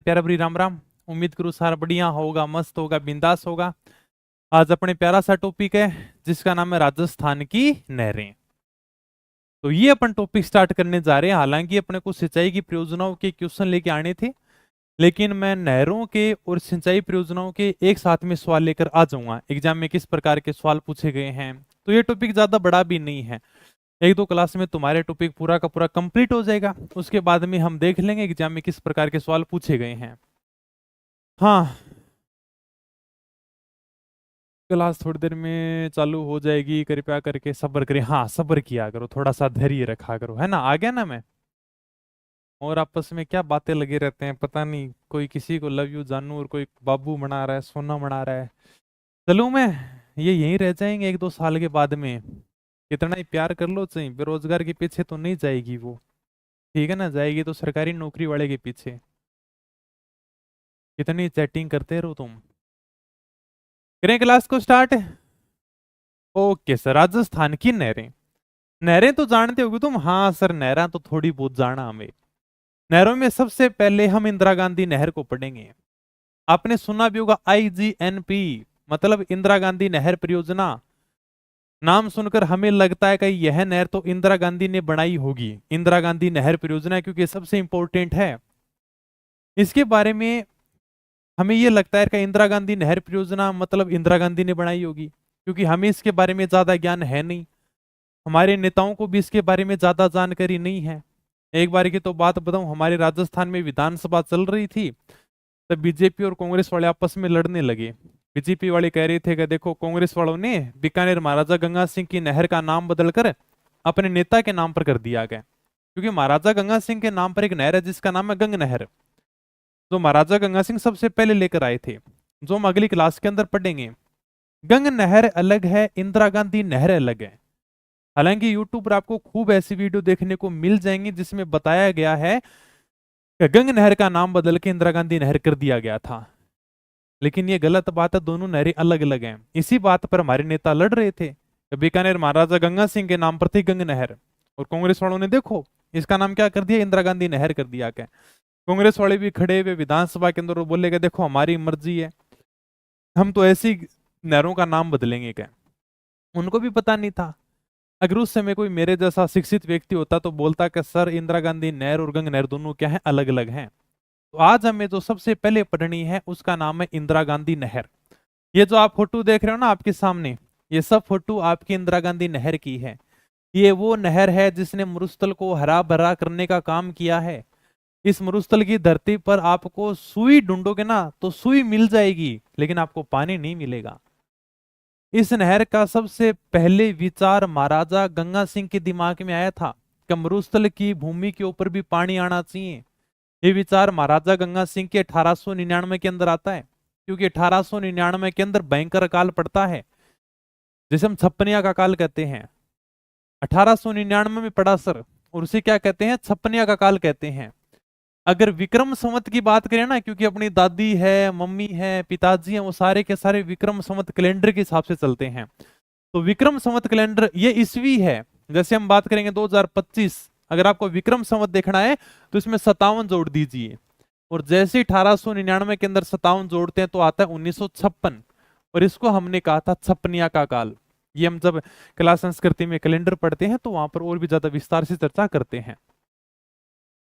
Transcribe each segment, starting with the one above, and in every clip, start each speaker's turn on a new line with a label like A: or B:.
A: प्यारा भरी राम राम। उम्मीद करूँ सारा बढ़िया होगा, मस्त होगा, बिंदास होगा। आज अपने प्यारा सा टॉपिक है जिसका नाम है राजस्थान की नहरें। तो ये अपन टॉपिक स्टार्ट करने जा रहे हैं। हालांकि अपने को सिंचाई की परियोजनाओं के क्वेश्चन लेके आने थे, लेकिन मैं नहरों के और सिंचाई परियोजनाओं के एक साथ में सवाल लेकर आ जाऊंगा। एग्जाम में किस प्रकार के सवाल पूछे गए हैं, तो ये टॉपिक ज्यादा बड़ा भी नहीं है। एक दो क्लास में तुम्हारे टॉपिक पूरा का पूरा कंप्लीट हो जाएगा। उसके बाद में हम देख लेंगे एग्जाम में किस प्रकार के सवाल पूछे गए हैं। हाँ, क्लास थोड़ी देर में चालू हो जाएगी, कृपया करके सब्र करें। हाँ, सब्र किया करो, थोड़ा सा धैर्य रखा करो, है ना। आ गया ना मैं। और आपस में क्या बातें लगे रहते हैं, पता नहीं, कोई किसी को लव यू जानू और कोई बाबू मना रहा है, सोना मना रहा है। चलूं मैं, ये यहीं रह जाएंगे एक दो साल के बाद में। कितना ही प्यार कर लो चाहिए, बेरोजगार के पीछे तो नहीं जाएगी वो। ठीक है ना, जाएगी तो सरकारी नौकरी वाले के पीछे। कितनी चैटिंग करते रहो तुम। करें क्लास को स्टार्ट। ओके सर, राजस्थान की नहरें। नहरें तो जानते होगे तुम। हाँ सर, नहरा तो थोड़ी बहुत जाना हमें। नहरों में सबसे पहले हम इंदिरा गांधी नहर को पढ़ेंगे। आपने सुना भी होगा IGNP, मतलब इंदिरा गांधी नहर परियोजना। नाम सुनकर हमें लगता है कि यह नहर तो इंदिरा गांधी ने बनाई होगी। इंदिरा गांधी नहर परियोजना, क्योंकि सबसे इंपॉर्टेंट है। इसके बारे में हमें यह लगता है कि इंदिरा गांधी नहर परियोजना मतलब इंदिरा गांधी ने बनाई होगी, क्योंकि हमें इसके बारे में ज्यादा ज्ञान है नहीं। हमारे नेताओं को भी इसके बारे में ज्यादा जानकारी नहीं है। एक बार की तो बात बताऊं, हमारे राजस्थान में विधानसभा चल रही थी, तब बीजेपी और कांग्रेस वाले आपस में लड़ने लगे। बीजेपी वाले कह रहे थे कि देखो, कांग्रेस वालों ने बीकानेर महाराजा गंगा सिंह की नहर का नाम बदलकर अपने नेता के नाम पर कर दिया गया, क्योंकि महाराजा गंगा सिंह के नाम पर एक नहर है जिसका नाम है गंग नहर, जो महाराजा गंगा सिंह सबसे पहले लेकर आए थे, जो हम अगली क्लास के अंदर पढ़ेंगे। गंग नहर अलग है, इंदिरा गांधी नहर अलग है। हालांकि यूट्यूब पर आपको खूब ऐसी वीडियो देखने को मिल जाएंगी जिसमें बताया गया है कि गंग नहर का नाम बदल के इंदिरा गांधी नहर कर दिया गया था, लेकिन ये गलत बात है। दोनों नहरें अलग अलग हैं। इसी बात पर हमारे नेता लड़ रहे थे कि बीकानेर महाराजा गंगा सिंह के नाम पर थी गंग नहर, और कांग्रेस वालों ने देखो इसका नाम क्या कर दिया, इंदिरा गांधी नहर कर दिया। क्या कांग्रेस वाले भी खड़े हुए विधानसभा के अंदर और बोले कि देखो हमारी मर्जी है, हम तो ऐसी नहरों का नाम बदलेंगे। क्या उनको भी पता नहीं था। अगर उस समय कोई मेरे जैसा शिक्षित व्यक्ति होता तो बोलता कि सर, इंदिरा गांधी नहर और गंग नहर दोनों क्या है, अलग अलग हैं। तो आज हमें जो सबसे पहले पढ़नी है उसका नाम है इंदिरा गांधी नहर। ये जो आप फोटो देख रहे हो ना आपके सामने, ये सब फोटो आपकी इंदिरा गांधी नहर की है। ये वो नहर है जिसने मरुस्थल को हरा भरा करने का काम किया है। इस मरुस्थल की धरती पर आपको सुई ढूंढोगे ना तो सुई मिल जाएगी, लेकिन आपको पानी नहीं मिलेगा। इस नहर का सबसे पहले विचार महाराजा गंगा सिंह के दिमाग में आया था कि मरुस्थल की भूमि के ऊपर भी पानी आना चाहिए। ये विचार महाराजा गंगा सिंह के 1899 के अंदर आता है, क्योंकि 1899 के अंदर भयंकर अकाल पड़ता है, जिसे हम छप्पनिया का काल कहते हैं। 1899 में पड़ा सर, और उसे क्या कहते हैं, छप्पनिया का काल कहते हैं। अगर विक्रम संवत की बात करें ना, क्योंकि अपनी दादी है, मम्मी है, पिताजी हैं, वो सारे के सारे विक्रम संवत कैलेंडर के हिसाब से चलते हैं। तो विक्रम संवत कैलेंडर ये ईस्वी है। जैसे हम बात करेंगे 2025, अगर आपको विक्रम संवत देखना है तो इसमें 57 जोड़ दीजिए, और जैसे 1899 के अंदर 57 जोड़ते हैं तो आता है 1956, और इसको हमने कहा था छप्पनिया का काल। ये हम जब क्लास संस्कृति में कैलेंडर पढ़ते हैं तो वहां पर और भी ज्यादा विस्तार से चर्चा करते हैं।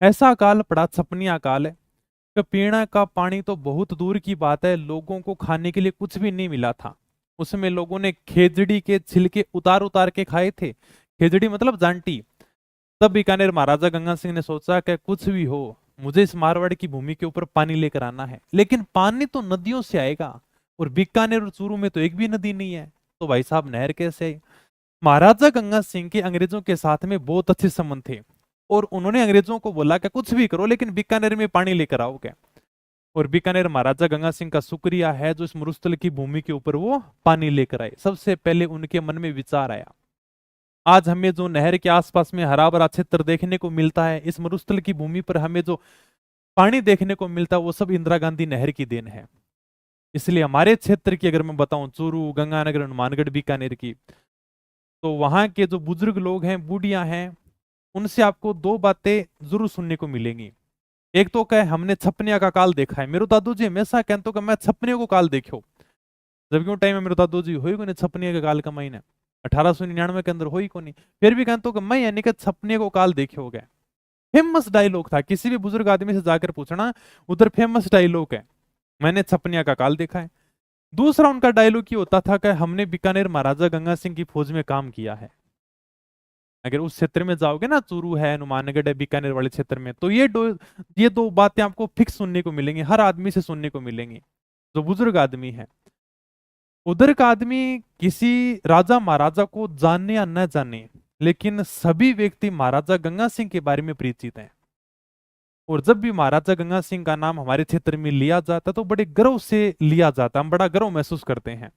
A: ऐसा काल पड़ा, छप्पनिया काल है, कि पीने का पानी तो बहुत दूर की बात है, लोगों को खाने के लिए कुछ भी नहीं मिला था। उसमें लोगों ने खेजड़ी के छिलके उतार उतार के खाए थे। खेजड़ी मतलब जांटी। तब बीकानेर महाराजा गंगा सिंह ने सोचा कि कुछ भी हो, मुझे इस मारवाड़ की भूमि के ऊपर पानी लेकर आना है, लेकिन पानी तो नदियों से आएगा, और बीकानेर और चूरू में तो एक भी नदी नहीं है, तो भाई साहब नहर कैसे आई। महाराजा गंगा सिंह के अंग्रेजों के साथ में बहुत अच्छे संबंध थे, और उन्होंने अंग्रेजों को बोला कि कुछ भी करो लेकिन बीकानेर में पानी लेकर आओ। क्या और बीकानेर महाराजा गंगा सिंह का शुक्रिया है जो इस मरुस्थल की भूमि के ऊपर वो पानी लेकर आए। सबसे पहले उनके मन में विचार आया। आज हमें जो नहर के आसपास में हरा भरा क्षेत्र देखने को मिलता है, इस मरुस्थल की भूमि पर हमें जो पानी देखने को मिलता है, वो सब इंदिरा गांधी नहर की देन है। इसलिए हमारे क्षेत्र की अगर मैं बताऊं, चूरू, गंगानगर, हनुमानगढ़, बीकानेर की, तो वहां के जो बुजुर्ग लोग हैं, बूढ़ियां हैं, उनसे आपको दो बातें जरूर सुनने को मिलेंगी। एक तो कहे हमने छपनिया का काल देखा है, मेरे दादू जी हमेशा कहते तो कि मैं छपनिया को काल देखो, जबकि वो टाइम में मेरे दादू जी हो ही को नहीं छपनिया के काल का महीना 1899 के अंदर हो ही को नहीं, फिर भी कहते तो कि मैं यानी कि छपनिया को काल देखे हो गए। फेमस डायलॉग था, किसी भी बुजुर्ग आदमी से जाकर पूछना, उधर फेमस डायलॉग है, मैंने छपनिया का काल देखा है। दूसरा उनका डायलॉग ये होता था कि हमने बीकानेर महाराजा गंगा सिंह की फौज में काम किया है। अगर उस क्षेत्र में जाओगे ना, चूरू है, हनुमानगढ़ है, बीकानेर वाले क्षेत्र में, तो ये दो बातें आपको फिक्स सुनने को मिलेंगी, हर आदमी से सुनने को मिलेंगी जो बुजुर्ग आदमी है। उधर का आदमी किसी राजा महाराजा को जाने या न जाने, लेकिन सभी व्यक्ति महाराजा गंगा सिंह के बारे में परिचित हैं। और जब भी महाराजा गंगा सिंह का नाम हमारे क्षेत्र में लिया जाता तो बड़े गर्व से लिया जाता, हम बड़ा गर्व महसूस करते हैं,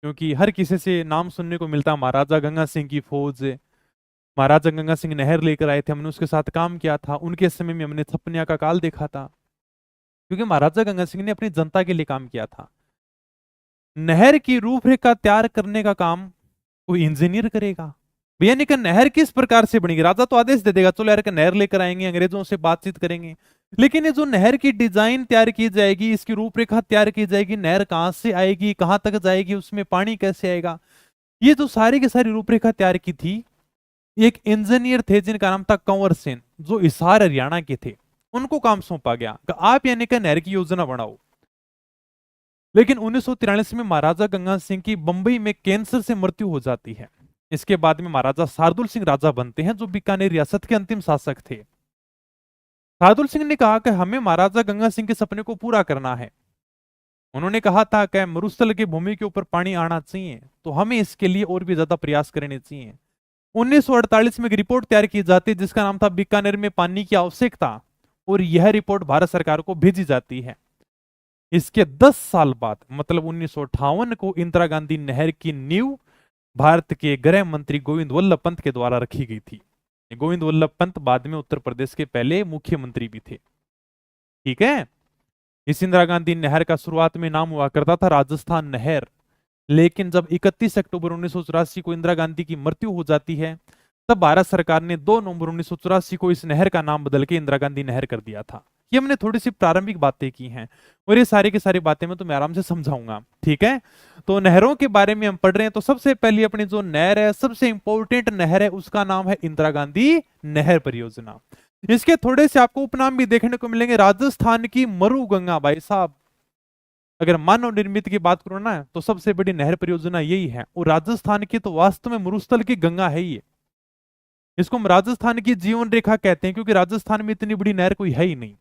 A: क्योंकि हर किसी से नाम सुनने को मिलता महाराजा गंगा सिंह की फौज। महाराजा गंगा सिंह नहर लेकर आए थे, हमने उसके साथ काम किया था, उनके समय में हमने छपनिया का काल देखा था, क्योंकि महाराजा गंगा सिंह ने अपनी जनता के लिए काम किया था। नहर की रूपरेखा तैयार करने का काम कोई इंजीनियर करेगा भैया, नहीं कि नहर किस प्रकार से बनेगी, राजा तो आदेश दे देगा चलो यार कि नहर लेकर आएंगे, अंग्रेजों से बातचीत करेंगे, लेकिन ये जो नहर की डिजाइन तैयार की जाएगी, इसकी रूपरेखा तैयार की जाएगी, नहर कहां से आएगी, कहां तक जाएगी, उसमें पानी कैसे आएगा, ये जो सारी की सारी रूपरेखा तैयार की थी, एक इंजीनियर थे जिनका नाम था कंवर सेन, जो हिसार हरियाणा के थे, उनको काम सौंपा गया कि आप यानी कि नहर की योजना बनाओ। लेकिन 1943 में महाराजा गंगा सिंह की बंबई में कैंसर से मृत्यु हो जाती है। इसके बाद में महाराजा शार्दुल सिंह राजा बनते हैं, जो बीकानेर रियासत के अंतिम शासक थे। शार्दुल सिंह ने कहा कि हमें महाराजा गंगा सिंह के सपने को पूरा करना है। उन्होंने कहा था कि मरुस्थल की भूमि के ऊपर पानी आना चाहिए, तो हमें इसके लिए और भी ज्यादा प्रयास करने चाहिए। 1948 में एक रिपोर्ट तैयार की जाती है जिसका नाम था बीकानेर में पानी की आवश्यकता, और यह रिपोर्ट भारत सरकार को भेजी जाती है। इसके 10 साल बाद मतलब 1958 को इंदिरा गांधी नहर की नींव भारत के गृह मंत्री गोविंद वल्लभ पंत के द्वारा रखी गई थी। गोविंद वल्लभ पंत बाद में उत्तर प्रदेश के पहले मुख्यमंत्री भी थे। ठीक है, इस इंदिरा गांधी नहर का शुरुआत में नाम हुआ करता था राजस्थान नहर, लेकिन जब 31 अक्टूबर 1984 को इंदिरा गांधी की मृत्यु हो जाती है, तब भारत सरकार ने 2 नवंबर 1984 को इस नहर का नाम बदल के इंदिरा गांधी नहर कर दिया था। ये हमने थोड़ी सी प्रारंभिक बातें की हैं, और ये सारी की सारी बातें मैं तुम्हें आराम से समझाऊंगा। ठीक है, तो नहरों के बारे में हम पढ़ रहे हैं, तो सबसे पहले अपनी जो नहर है, सबसे इंपॉर्टेंट नहर है, उसका नाम है इंदिरा गांधी नहर परियोजना। इसके थोड़े से आपको उपनाम भी देखने को मिलेंगे, राजस्थान की मरु गंगा। भाई साहब, अगर मानव निर्मित की बात करो ना, तो सबसे बड़ी नहर परियोजना यही है, और राजस्थान की तो वास्तव में मरुस्थल की गंगा है ये। इसको हम राजस्थान की जीवन रेखा कहते हैं, क्योंकि राजस्थान में इतनी बड़ी नहर कोई है ही नहीं।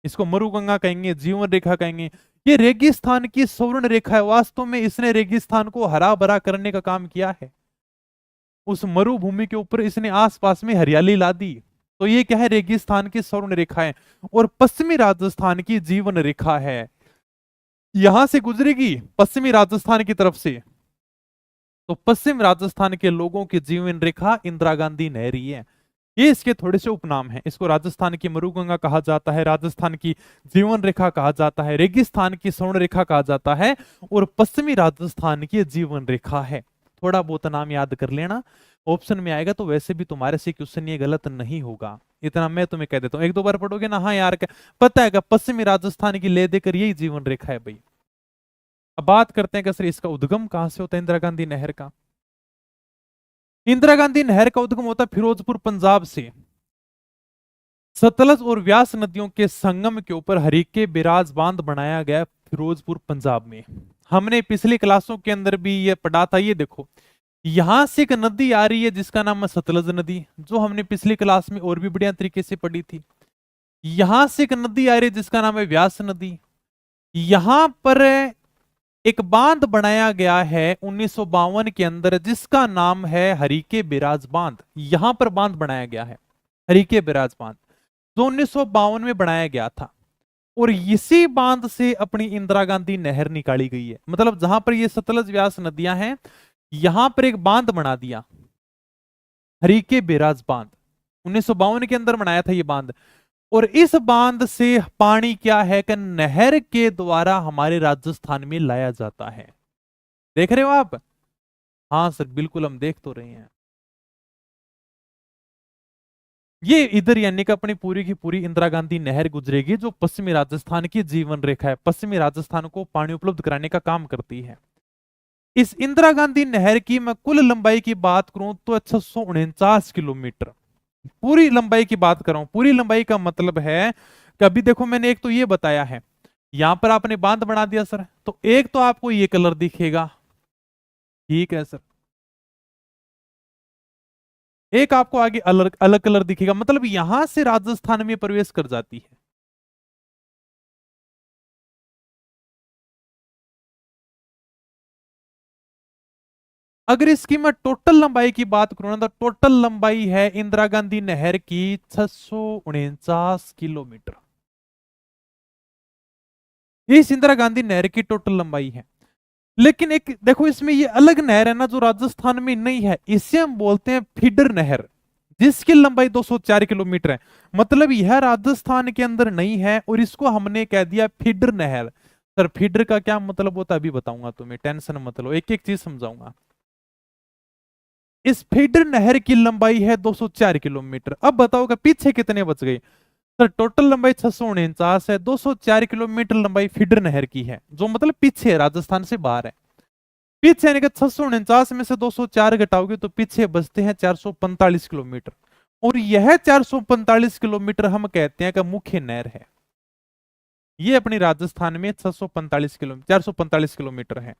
A: इसको मरु गंगा कहेंगे, जीवन रेखा कहेंगे। ये रेगिस्तान की स्वर्ण रेखा है, वास्तव में इसने रेगिस्तान को हरा भरा करने का काम किया है। उस मरुभूमि के ऊपर इसने आसपास में हरियाली ला दी, तो ये क्या है, रेगिस्तान की स्वर्ण रेखा है। और पश्चिमी राजस्थान की जीवन रेखा है, यहां से गुजरेगी पश्चिमी राजस्थान की तरफ से, तो पश्चिम राजस्थान के लोगों की जीवन रेखा इंदिरा गांधी नहर ही है। ये इसके थोड़े से उपनाम हैं। इसको राजस्थान की मरुगंगा कहा जाता है, राजस्थान की जीवन रेखा कहा जाता है, रेगिस्तान की स्वर्ण रेखा कहा जाता है, और पश्चिमी राजस्थान की जीवन रेखा है। थोड़ा बहुत नाम याद कर लेना, ऑप्शन में आएगा, तो वैसे भी तुम्हारे से क्वेश्चन ये गलत नहीं होगा, इतना मैं तुम्हें कह देता हूँ। एक दो बार पढ़ोगे ना, हाँ यार पता है, पश्चिमी राजस्थान की ले देकर यही जीवन रेखा है भाई। अब बात करते हैं कि सर इसका उद्गम कहां से होता है इंदिरा गांधी नहर का। इंदिरा गांधी नहर का उद्गम होता है फिरोजपुर पंजाब से। सतलज और व्यास नदियों के संगम के ऊपर हरीके बिराज बांध बनाया गया फिरोजपुर पंजाब में। हमने पिछली क्लासों के अंदर भी ये पढ़ा था। ये देखो, यहां से एक नदी आ रही है जिसका नाम है सतलज नदी, जो हमने पिछली क्लास में और भी बढ़िया तरीके से पढ़ी थी। यहां से एक नदी आ रही है जिसका नाम है व्यास नदी। यहां पर एक बांध बनाया गया है 1952 के अंदर, जिसका नाम है हरीके बिराज बांध। यहां पर बांध बनाया गया है हरीके बिराज बांध, जो 1952 में बनाया गया था, और इसी बांध से अपनी इंदिरा गांधी नहर निकाली गई है। मतलब जहां पर ये सतलज व्यास नदियां हैं, यहां पर एक बांध बना दिया, हरीके बिराज बांध, 1952 के अंदर बनाया था ये बांध। और इस बांध से पानी क्या है कि नहर के द्वारा हमारे राजस्थान में लाया जाता है। देख रहे हो आप? हाँ सर, बिल्कुल हम देख तो रहे हैं। ये इधर यानी कि अपनी पूरी की पूरी इंदिरा गांधी नहर गुजरेगी जो पश्चिमी राजस्थान की जीवन रेखा है, पश्चिमी राजस्थान को पानी उपलब्ध कराने का काम करती है। इस इंदिरा गांधी नहर की मैं कुल लंबाई की बात करूं तो 649 किलोमीटर पूरी लंबाई की बात कर रहा हूं। पूरी लंबाई का मतलब है कि अभी देखो मैंने एक तो ये बताया है, यहां पर आपने बांध बना दिया सर, तो एक तो आपको ये कलर दिखेगा, ठीक है सर, एक आपको आगे अलग अलग कलर दिखेगा, मतलब यहां से राजस्थान में प्रवेश कर जाती है। अगर इसकी मैं टोटल लंबाई की बात करूं ना, तो टोटल लंबाई है इंदिरा गांधी नहर की 649 किलोमीटर। ये इस इंदिरा गांधी नहर की टोटल लंबाई है। लेकिन एक देखो इसमें ये अलग नहर है ना जो राजस्थान में नहीं है, इसे हम बोलते हैं फीडर नहर, जिसकी लंबाई 204 किलोमीटर है। मतलब यह राजस्थान के अंदर नहीं है और इसको हमने कह दिया फीडर नहर। सर फीडर का क्या मतलब होता है अभी बताऊंगा तुम्हें, टेंशन मत लो, एक एक चीज समझाऊंगा। इस फीडर नहर की लंबाई है 204 किलोमीटर। अब बताओ कि पीछे कितने बच गए। सर टोटल लंबाई 649 है, 204 किलोमीटर लंबाई फीडर नहर की है, जो मतलब पीछे है, राजस्थान से बाहर है। पीछे यानी कि 649 में से 204 घटाओगे तो पीछे बचते हैं 445 किलोमीटर। और यह 445 किलोमीटर हम कहते हैं कि मुख्य नहर है। ये अपनी राजस्थान में 645 किलोमीटर 445 किलोमीटर है,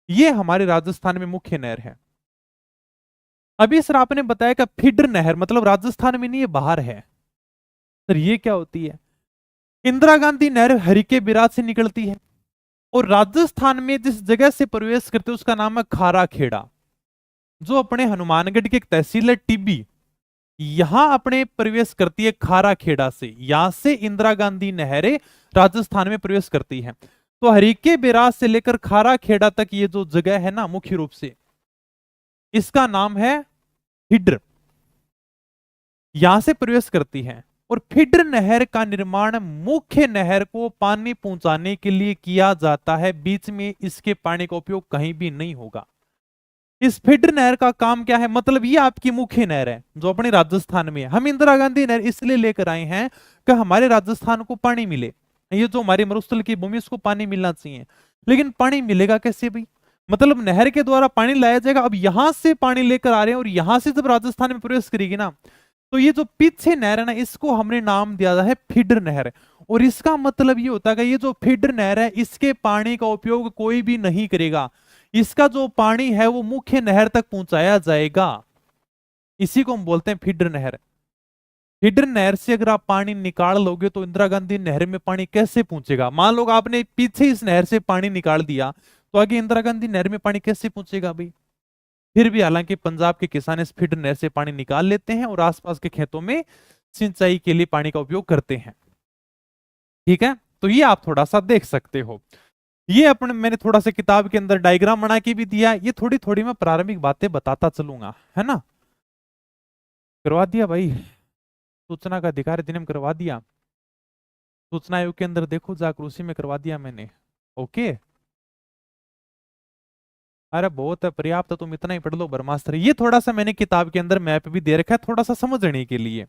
A: ये हमारे राजस्थान में मुख्य नहर है। अभी सर आपने बताया कि फीडर नहर मतलब राजस्थान में नहीं, ये बाहर है। सर ये क्या होती है। इंदिरा गांधी नहर हरिके बिराज से निकलती है और राजस्थान में जिस जगह से प्रवेश करते हैं उसका नाम है खारा खेड़ा, जो अपने हनुमानगढ़ की एक तहसील है टिब्बी, यहां अपने प्रवेश करती है खारा खेड़ा से। यहां से इंदिरा गांधी नहरें राजस्थान में प्रवेश करती है। तो हरिके बिराज से लेकर खारा खेड़ा तक ये जो जगह है ना, मुख्य रूप से इसका नाम है हिड्र, यहां से प्रवेश करती है। और फीडर नहर का निर्माण मुख्य नहर को पानी पहुंचाने के लिए किया जाता है, बीच में इसके पानी का उपयोग कहीं भी नहीं होगा। इस फीडर नहर का काम क्या है, मतलब ये आपकी मुख्य नहर है जो अपने राजस्थान में है। हम इंदिरा गांधी नहर इसलिए लेकर आए हैं कि हमारे राजस्थान को पानी मिले, ये जो हमारी मरुस्थल की भूमि उसको पानी मिलना चाहिए। लेकिन पानी मिलेगा कैसे भाई, मतलब नहर के द्वारा पानी लाया जाएगा। अब यहां से पानी लेकर आ रहे हैं और यहां से जब राजस्थान में प्रवेश करेगी ना, तो ये जो पीछे नहर है ना, इसको हमने नाम दिया है फीडर नहर। और इसका मतलब ये होता है कि ये जो फीडर नहर है इसके पानी का उपयोग कोई भी नहीं करेगा, इसका जो पानी है वो मुख्य नहर तक पहुंचाया जाएगा। इसी को हम बोलते हैं फीडर नहर। फीडर नहर से अगर आप पानी निकाल लोगे तो इंदिरा गांधी नहर में पानी कैसे पहुंचेगा। मान लो आपने पीछे इस नहर से पानी निकाल दिया तो आगे इंदिरा गांधी नहर में पानी कैसे पहुंचेगा भाई। फिर भी हालांकि पंजाब के किसान इस फीडर नहर से पानी निकाल लेते हैं और आसपास के खेतों में सिंचाई के लिए पानी का उपयोग करते हैं। ठीक है, तो ये आप थोड़ा सा देख सकते हो। ये अपने मैंने थोड़ा सा किताब के अंदर डायग्राम बना के भी दिया, ये थोड़ी थोड़ी मैं प्रारंभिक बातें बताता चलूंगा, है ना। करवा दिया भाई, सूचना का अधिकार अधिनियम करवा दिया, सूचना आयोग के अंदर देखो जाकर उसी में करवा दिया मैंने। ओके, अरे बहुत है, पर्याप्त है, तुम इतना ही पढ़ लो ब्रह्मास्त्र। ये थोड़ा सा मैंने किताब के अंदर मैप भी दे रखा है थोड़ा सा समझने के लिए।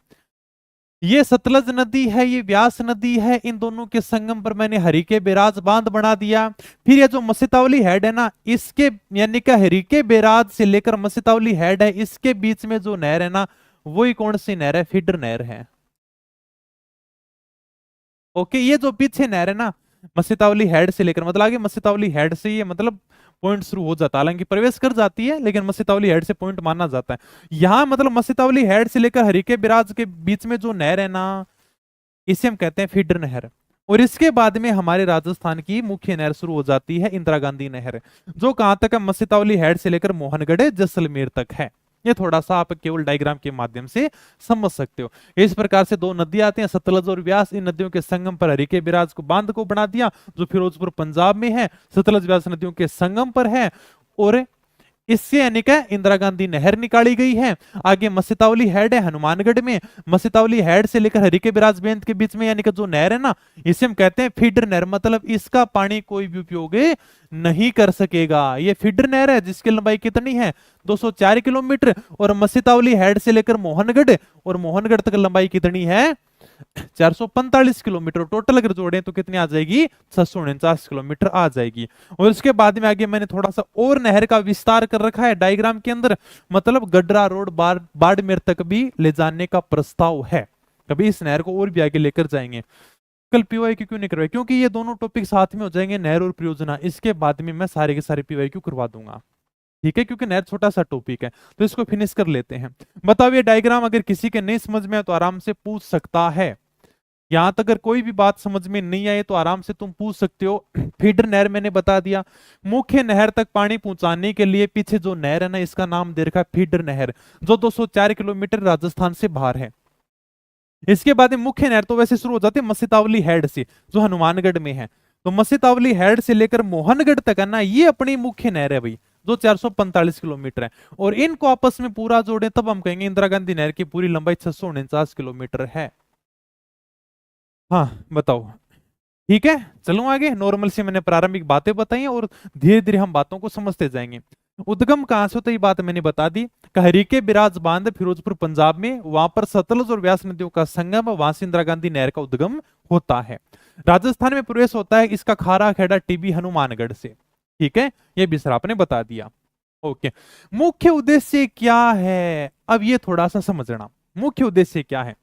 A: ये सतलज नदी है, ये व्यास नदी है, इन दोनों के संगम पर मैंने हरिके बैराज बांध बना दिया। फिर ये जो मसितावली हेड है ना, इसके यानी कि हरिके बैराज से लेकर मसितावली हेड है, इसके बीच में जो नहर है ना, वही कौन सी नहर है, फीडर नहर है। ओके, ये जो पीछे नहर है ना, मसितावली हेड से लेकर मतलब आगे मसितावली हेड से ये मतलब पॉइंट शुरू हो जाता है, हालांकि प्रवेश कर जाती है लेकिन मसितावली हेड से पॉइंट माना जाता है। यहां मतलब मसितावली हेड से लेकर हरिके बिराज के बीच में जो नहर है ना, इसे हम कहते हैं फीडर नहर। और इसके बाद में हमारे राजस्थान की मुख्य नहर शुरू हो जाती है इंदिरा गांधी नहर, जो कहां तक है, मसितावली हेड से लेकर मोहनगढ़ जैसलमेर तक है। ये थोड़ा सा आप केवल डायग्राम के माध्यम से समझ सकते हो। इस प्रकार से दो नदियां आती हैं, सतलज और व्यास, इन नदियों के संगम पर हरिके बिराज को बांध को बना दिया, जो फिरोजपुर पंजाब में है, सतलज व्यास नदियों के संगम पर है। और इससे यानी क्या इंदिरा गांधी नहर निकाली गई है। आगे मस्तावली हेड है हनुमानगढ़ में, मस्तावली हेड से लेकर हरिके बिराज बेंत के बीच में यानी कि जो नहर है ना, इसे हम कहते हैं फीडर नहर, मतलब इसका पानी कोई भी उपयोग नहीं कर सकेगा। ये फीडर नहर है जिसकी लंबाई कितनी है 204 किलोमीटर, और मस्तावली हेड से लेकर मोहनगढ़, और मोहनगढ़ तक लंबाई कितनी है 445 किलोमीटर। टोटल अगर जोड़ें तो कितनी आ जाएगी 649 किलोमीटर आ जाएगी। और उसके बाद में आगे मैंने थोड़ा सा और नहर का विस्तार कर रखा है डायग्राम के अंदर, मतलब गडरा रोड बाड़मेर तक भी ले जाने का प्रस्ताव है। कभी इस नहर को और भी आगे लेकर जाएंगे। कल पीवाईक्यू क्यों नहीं करवाए, क्योंकि ये दोनों टॉपिक साथ में हो जाएंगे, नहर और परियोजना। इसके बाद में मैं सारे के सारे पीवाईक्यू करवा दूंगा, ठीक है, क्योंकि नहर छोटा सा टॉपिक है, तो इसको फिनिश कर लेते हैं। बताओ ये डायग्राम अगर किसी के नहीं समझ में आए तो आराम से पूछ सकता है। यहां तक अगर कोई भी बात समझ में नहीं आए तो आराम से तुम पूछ सकते हो। फीडर नहर मैंने बता दिया, मुख्य नहर तक पानी पहुंचाने के लिए पीछे जो नहर है ना, इसका नाम दे रखा है फीडर नहर, जो 204 किलोमीटर राजस्थान से बाहर है। इसके बाद मुख्य नहर तो वैसे शुरू हो जाती है मस्तावली हेड से, जो हनुमानगढ़ में है। तो मस्तावली हेड से लेकर मोहनगढ़ तक है ना, ये अपनी मुख्य नहर है भाई, जो 445 किलोमीटर है। और इनको आपस में पूरा जोड़ें तब हम कहेंगे इंदिरा गांधी नहर की पूरी लंबाई 649 किलोमीटर है। हाँ बताओ, ठीक है। चलो आगे, नॉर्मल से मैंने प्रारंभिक बातें बताई हैं और धीरे धीरे हम बातों को समझते जाएंगे। उद्गम कहां से होता है ये बात मैंने बता दी। हरिके बिराज बांध फिरोजपुर पंजाब में, वहां पर सतलुज और व्यास नदियों का संगम, वहां से इंदिरा गांधी नहर का उद्गम होता है। राजस्थान में प्रवेश होता है इसका खारा खेड़ा टीबी हनुमानगढ़ से, ठीक है, ये भी सर आपने बता दिया। ओके, मुख्य उद्देश्य क्या है, अब ये थोड़ा सा समझना। मुख्य उद्देश्य क्या है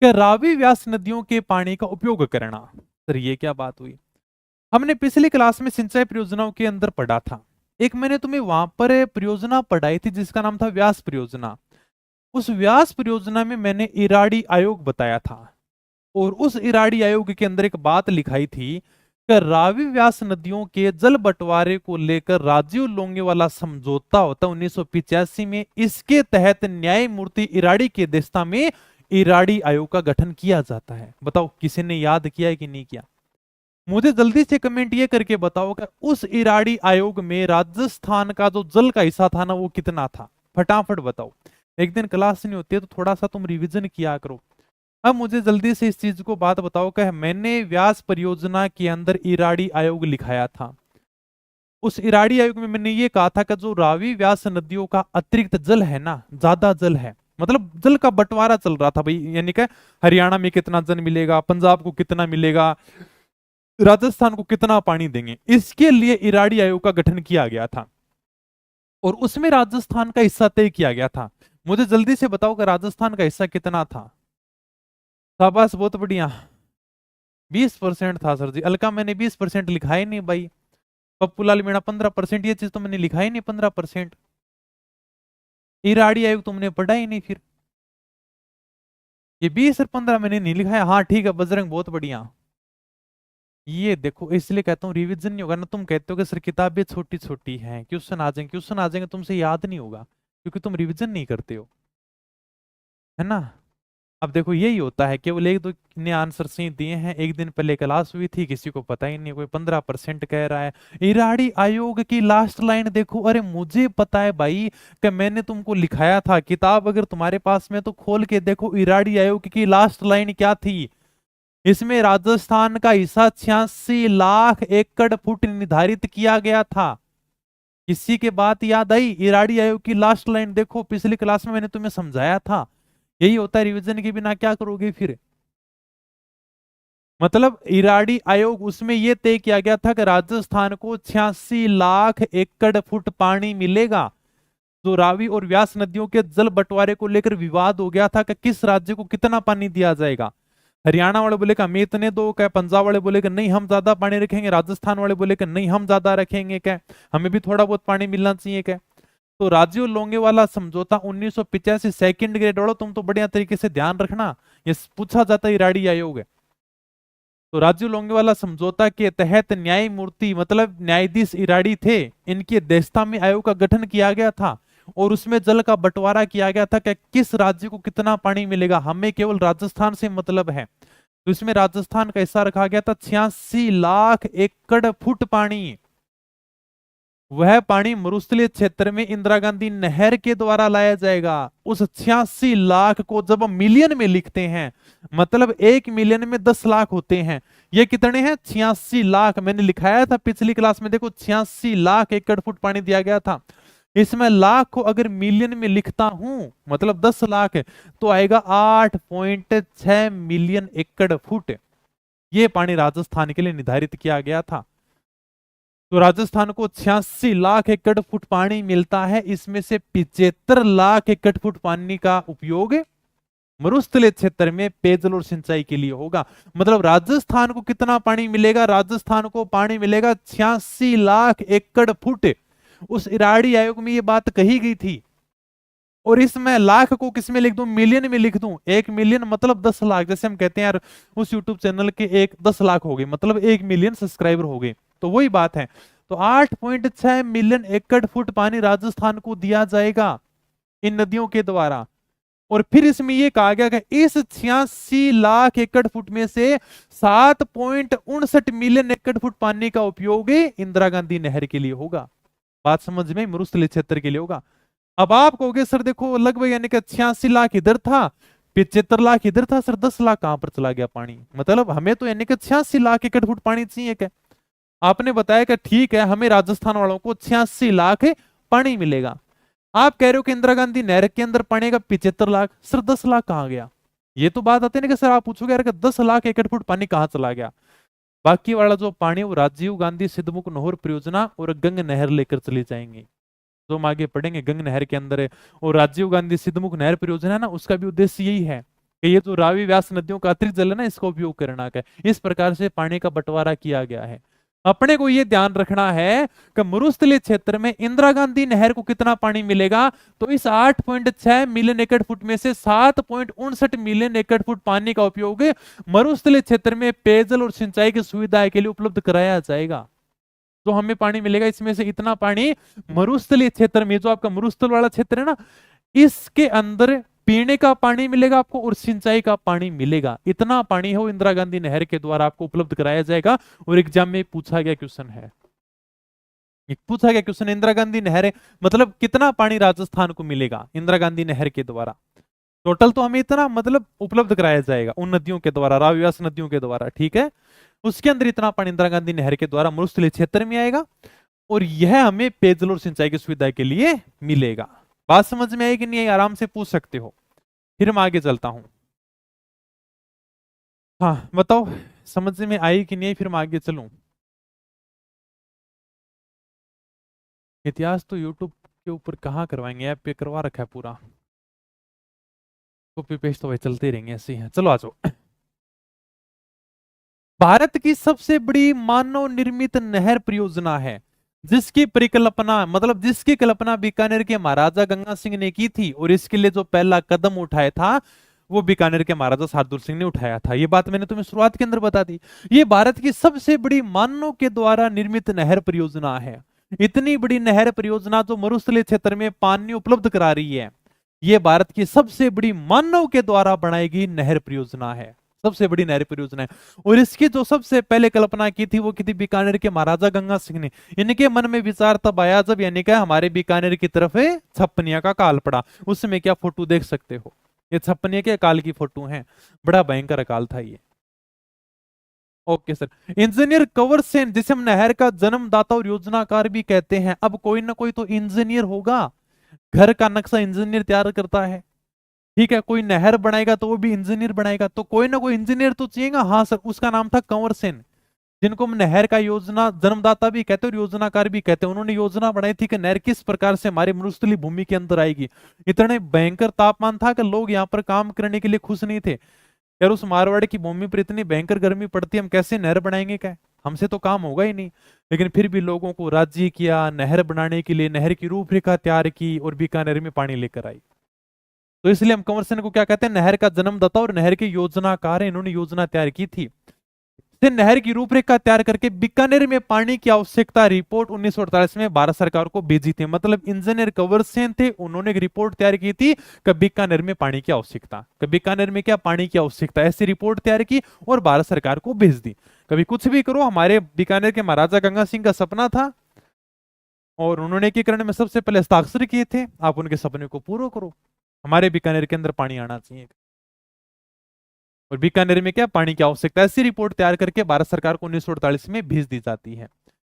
A: कि रावी व्यास नदियों के पानी का उपयोग करना। सर ये क्या बात हुई, हमने पिछली क्लास में सिंचाई परियोजनाओं के अंदर पढ़ा था। एक मैंने तुम्हें वहां पर परियोजना पढ़ाई थी जिसका नाम था व्यास परियोजना। उस व्यास परियोजना में मैंने इराडी आयोग बताया था, और उस इराडी आयोग के अंदर एक बात लिखाई थी कि रावी व्यास नदियों के जल बंटवारे को लेकर राजीव लोंगे वाला समझौता होता 1985 में। इसके तहत न्यायमूर्ति इराडी की अध्यक्षता में इराडी आयोग का गठन किया जाता है। बताओ किसी ने याद किया है कि नहीं किया, मुझे जल्दी से कमेंट ये करके बताओ कि उस इराडी आयोग में राजस्थान का जो जल का हिस्सा था ना वो कितना था, फटाफट बताओ। एक दिन क्लास नहीं होती है तो थोड़ा सा तुम रिवीजन किया करो। अब मुझे जल्दी से इस चीज को बात बताओ कि मैंने व्यास परियोजना के अंदर इराडी आयोग लिखाया था। उस इराडी आयोग में मैंने ये कहा था कि जो रावी व्यास नदियों का अतिरिक्त जल है ना, ज्यादा जल है, मतलब जल का बंटवारा चल रहा था भाई, यानी कि हरियाणा में कितना जल मिलेगा, पंजाब को कितना मिलेगा, राजस्थान को कितना पानी देंगे, इसके लिए इराडी आयोग का गठन किया गया था। और उसमें राजस्थान का हिस्सा तय किया गया था। मुझे जल्दी से बताओ कि राजस्थान का हिस्सा कितना था। शाबाश, बहुत बढ़िया, 20% था सर जी। अलका मैंने 20% लिखा ही नहीं भाई। पप्पू लाल मीणा 15%, ये चीज तो मैंने लिखा ही नहीं 15%। इराडी आयोग तुमने पढ़ा ही नहीं फिर, ये 20 और 15 मैंने नहीं लिखा है। हाँ ठीक है बजरंग, बहुत बढ़िया। ये देखो इसलिए कहता हूँ रिवीजन नहीं होगा ना, तुम कहते हो कि सर किताबें छोटी छोटी हैं, क्वेश्चन आ जाएंगे तुमसे याद नहीं होगा, क्योंकि तुम रिवीजन नहीं करते हो, है ना। अब देखो यही होता है, केवल एक दो ने आंसर सही दिए हैं। एक दिन पहले क्लास हुई थी, किसी को पता ही नहीं, कोई 15% कह रहा है। इराडी आयोग की लास्ट लाइन देखो, अरे मुझे पता है भाई कि मैंने तुमको लिखाया था। किताब अगर तुम्हारे पास में तो खोल के देखो, इराडी आयोग की लास्ट लाइन क्या थी। इसमें राजस्थान का हिस्सा 86 लाख एकड़ फुट निर्धारित किया गया था। किसी के बात याद आई, इराडी आयोग की लास्ट लाइन देखो, पिछली क्लास में मैंने तुम्हें समझाया था। यही होता है, रिवीजन के बिना क्या करोगे फिर। मतलब इराडी आयोग उसमें यह तय किया गया था कि राजस्थान को 86 लाख एकड़ फुट पानी मिलेगा। जो रावी और व्यास नदियों के जल बंटवारे को लेकर विवाद हो गया था कि किस राज्य को कितना पानी दिया जाएगा। हरियाणा वाले बोले कि हमें इतने दो, क्या पंजाब वाले बोले कि नहीं हम ज्यादा पानी रखेंगे, राजस्थान वाले बोले कि नहीं हम ज्यादा रखेंगे, क्या हमें भी थोड़ा बहुत पानी मिलना चाहिए क्या। तो राजीव लोंगे वाला समझौता 1985 सेकंड ग्रेड वालों, तुम तो बढ़िया तरीके से ध्यान रखना, ये पूछा जाता है इराडी आयोग है। तो राजीव लोंगे वाला समझौता के तहत न्यायमूर्ति मतलब न्यायाधीश इराडी थे, इनकी अध्यक्षता में आयोग का गठन किया गया था। और उसमें जल का बंटवारा किया गया था कि किस राज्य को कितना पानी मिलेगा, हमें केवल राजस्थान से मतलब है। तो इसमें राजस्थान का हिस्सा रखा गया था 86 लाख एकड़ फुट पानी। वह पानी मरुस्थलीय क्षेत्र में इंदिरा गांधी नहर के द्वारा लाया जाएगा। उस 86 लाख को जब हम मिलियन में लिखते हैं, मतलब 1 मिलियन में 10 लाख होते हैं। ये कितने हैं? 86 लाख। मैंने लिखाया था पिछली क्लास में, देखो 86 लाख एकड़ फुट पानी दिया गया था। इसमें लाख को अगर मिलियन में लिखता हूं, मतलब 10 लाख, तो आएगा 8.6 मिलियन एकड़ फुट। ये पानी राजस्थान के लिए निर्धारित किया गया था। तो राजस्थान को 86 लाख एकड़ फुट पानी मिलता है। इसमें से 75 लाख एकड़ फुट पानी का उपयोग मरुस्थलीय क्षेत्र में पेयजल और सिंचाई के लिए होगा। मतलब राजस्थान को कितना पानी मिलेगा? राजस्थान को पानी मिलेगा 86 लाख एकड़ फुट। उस इराडी आयोग में ये बात कही गई थी। और इसमें लाख को किस में लिख दूं? मिलियन में लिख दूं। 1 मिलियन मतलब 10 लाख। जैसे हम कहते हैं यार उस यूट्यूब चैनल के 10 लाख हो गए, मतलब 1 मिलियन सब्सक्राइबर हो गए, तो वही बात है। तो 8.6 मिलियन एकड़ फुट पानी राजस्थान को दिया जाएगा इन नदियों के द्वारा। और फिर इसमें यह कहा गया कि इस 86 लाख एकड़ फुट में से 7.59 मिलियन एकड़ फुट पानी का उपयोग इंदिरा गांधी नहर के लिए होगा। बात समझ में? मरुस्थलीय क्षेत्र के लिए होगा। अब आप कहोगे सर देखो लगभग यानी कि 86 लाख इधर था, 75 लाख इधर था, सर 10 लाख कहां पर चला गया पानी? मतलब हमें तो यानी कि 86 लाख एकड़ फुट पानी चाहिए क्या? आपने बताया कि ठीक है हमें राजस्थान वालों को 86 लाख पानी मिलेगा। आप कह रहे हो कि इंदिरा गांधी नहर के अंदर पानी का 75 लाख, सर 10 लाख कहां गया? ये तो बात आती है ना कि सर आप पूछोगे यार 10 लाख एकड़ फुट पानी कहां चला गया? बाकी वाला जो पानी वो राजीव गांधी सिद्धमुख नहर परियोजना और गंग नहर लेकर चले जाएंगे, जो हम आगे पढ़ेंगे गंग नहर के अंदर है। और राजीव गांधी सिद्धमुख नहर परियोजना है ना, उसका भी उद्देश्य यही है कि ये जो रावी व्यास नदियों का अतिरिक्त जल है ना, इसका उपयोग करना का। इस प्रकार से पानी का बंटवारा किया गया है। अपने को यह ध्यान रखना है कि मरुस्थलीय क्षेत्र में इंदिरा गांधी नहर को कितना पानी मिलेगा? तो इस 8.6 मिलियन एकड़ फुट में से 7.59 मिलियन एकड़ फुट पानी का उपयोग मरुस्थलीय क्षेत्र में पेयजल और सिंचाई की सुविधा के लिए उपलब्ध कराया जाएगा। तो हमें पानी मिलेगा इसमें से इतना पानी मरुस्थलीय क्षेत्र में, जो आपका मरुस्थल वाला क्षेत्र है ना, इसके अंदर पीने का पानी मिलेगा आपको और सिंचाई का पानी मिलेगा। इतना पानी है वो इंदिरा गांधी नहर के द्वारा आपको उपलब्ध कराया जाएगा। और एग्जाम में पूछा गया क्वेश्चन है, पूछा गया क्वेश्चन, इंदिरा गांधी नहर मतलब कितना पानी राजस्थान को मिलेगा इंदिरा गांधी नहर के द्वारा? टोटल तो हमें इतना मतलब उपलब्ध कराया जाएगा उन नदियों के द्वारा, रावी व्यास नदियों के द्वारा, ठीक है। उसके अंदर इतना पानी इंदिरा गांधी नहर के द्वारा मरुस्थलीय क्षेत्र में आएगा और यह हमें पेयजल और सिंचाई की सुविधा के लिए मिलेगा। बात समझ में आई कि नहीं आई? आराम से पूछ सकते हो। फिर मैं आगे चलता हूं। हाँ बताओ समझ में आई कि नहीं आई? फिर मैं आगे चलूं। इतिहास तो यूट्यूब के ऊपर कहाँ करवाएंगे, ऐप पे करवा रखा है पूरा। कॉपी पेस्ट तो भाई चलते रहेंगे ऐसे ही है। चलो आ जाओ। भारत की सबसे बड़ी मानव निर्मित नहर परियोजना है जिसकी परिकल्पना मतलब जिसकी कल्पना बीकानेर के महाराजा गंगा सिंह ने की थी, और इसके लिए जो पहला कदम उठाया था वो बीकानेर के महाराजा शार्दुल सिंह ने उठाया था। ये बात मैंने तुम्हें शुरुआत के अंदर बता दी। ये भारत की सबसे बड़ी मानव के द्वारा निर्मित नहर परियोजना है। इतनी बड़ी नहर परियोजना जो मरुस्थलीय क्षेत्र में पानी उपलब्ध करा रही है, ये भारत की सबसे बड़ी मानव के द्वारा बनाई गई नहर परियोजना है, सबसे बड़ी नहर परियोजना है। और इसकी जो सबसे पहले कल्पना की थी वो की थी बीकानेर के महाराजा गंगा सिंह ने। इनके मन में विचार तब आया जब यानी क्या हमारे बीकानेर की तरफ छप्पनिया का काल पड़ा। उसमें क्या फोटो देख सकते हो, ये छप्पनिया के अकाल की फोटो है। बड़ा भयंकर अकाल था ये। Okay sir. Engineer Kanwar Sen, जिसे हम नहर का जन्मदाता और योजनाकार भी कहते हैं। अब कोई ना कोई तो इंजीनियर होगा, घर का नक्शा इंजीनियर तैयार करता है, ठीक है। कोई नहर बनाएगा तो वो भी इंजीनियर बनाएगा, तो कोई ना कोई इंजीनियर तो चाहिएगा। हाँ सर, उसका नाम था कंवर सेन, जिनको हम नहर का योजना जन्मदाता भी कहते हैं और योजनाकार भी कहते हैं। उन्होंने योजना बनाई थी कि नहर किस प्रकार से हमारे मरुस्थलीय भूमि के अंदर आएगी। इतने भयंकर तापमान था कि लोग यहाँ पर काम करने के लिए खुश नहीं थे। यार उस मारवाड़ की भूमि पर इतनी भयंकर गर्मी पड़ती है, हम कैसे नहर बनाएंगे, क्या हमसे तो काम होगा ही नहीं। लेकिन फिर भी लोगों को राजी किया, नहर बनाने के लिए नहर की रूपरेखा तैयार की और बीकानेर में पानी लेकर आई। तो इसलिए हम कंवर सेन को क्या कहते हैं, नहर का जन्मदाता और नहर के योजनाकार है। इन्होंने योजना तैयार की थी। नहर की रूपरेखा तैयार करके बीकानेर में पानी की आवश्यकता रिपोर्ट 1948 में भारत सरकार को भेजी थी। मतलब इंजीनियर कंवर सेन थे, उन्होंने एक रिपोर्ट तैयार की थी कि बीकानेर में पानी की आवश्यकता, बीकानेर में क्या पानी की आवश्यकता, ऐसी रिपोर्ट तैयार की और भारत सरकार को भेज दी। कभी कुछ भी करो, हमारे बीकानेर के महाराजा गंगा सिंह का सपना था और उन्होंने एकीकरण में सबसे पहले हस्ताक्षर किए थे। आप उनके सपने को पूरा करो, हमारे बीकानेर के अंदर पानी आना चाहिए। और बीकानेर में क्या पानी की आवश्यकता है, ऐसी रिपोर्ट तैयार करके भारत सरकार को 1948 में भेज दी जाती है।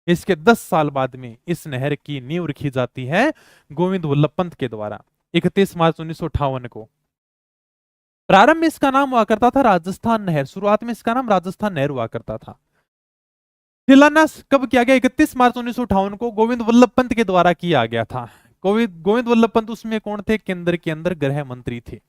A: इसके 10 साल बाद में इस नहर की नींव रखी जाती है गोविंद वल्लभ पंत के द्वारा, 31 मार्च 1958 को। प्रारंभ में इसका नाम हुआ करता था राजस्थान नहर, शुरुआत में इसका नाम राजस्थान नहर हुआ करता था। शिलान्यास कब किया गया, 31 मार्च 1958 को गोविंद वल्लभ पंत के द्वारा किया गया था। गोविंद वल्लभ पंत उसमें कौन थे, केंद्र के अंदर गृह मंत्री थे।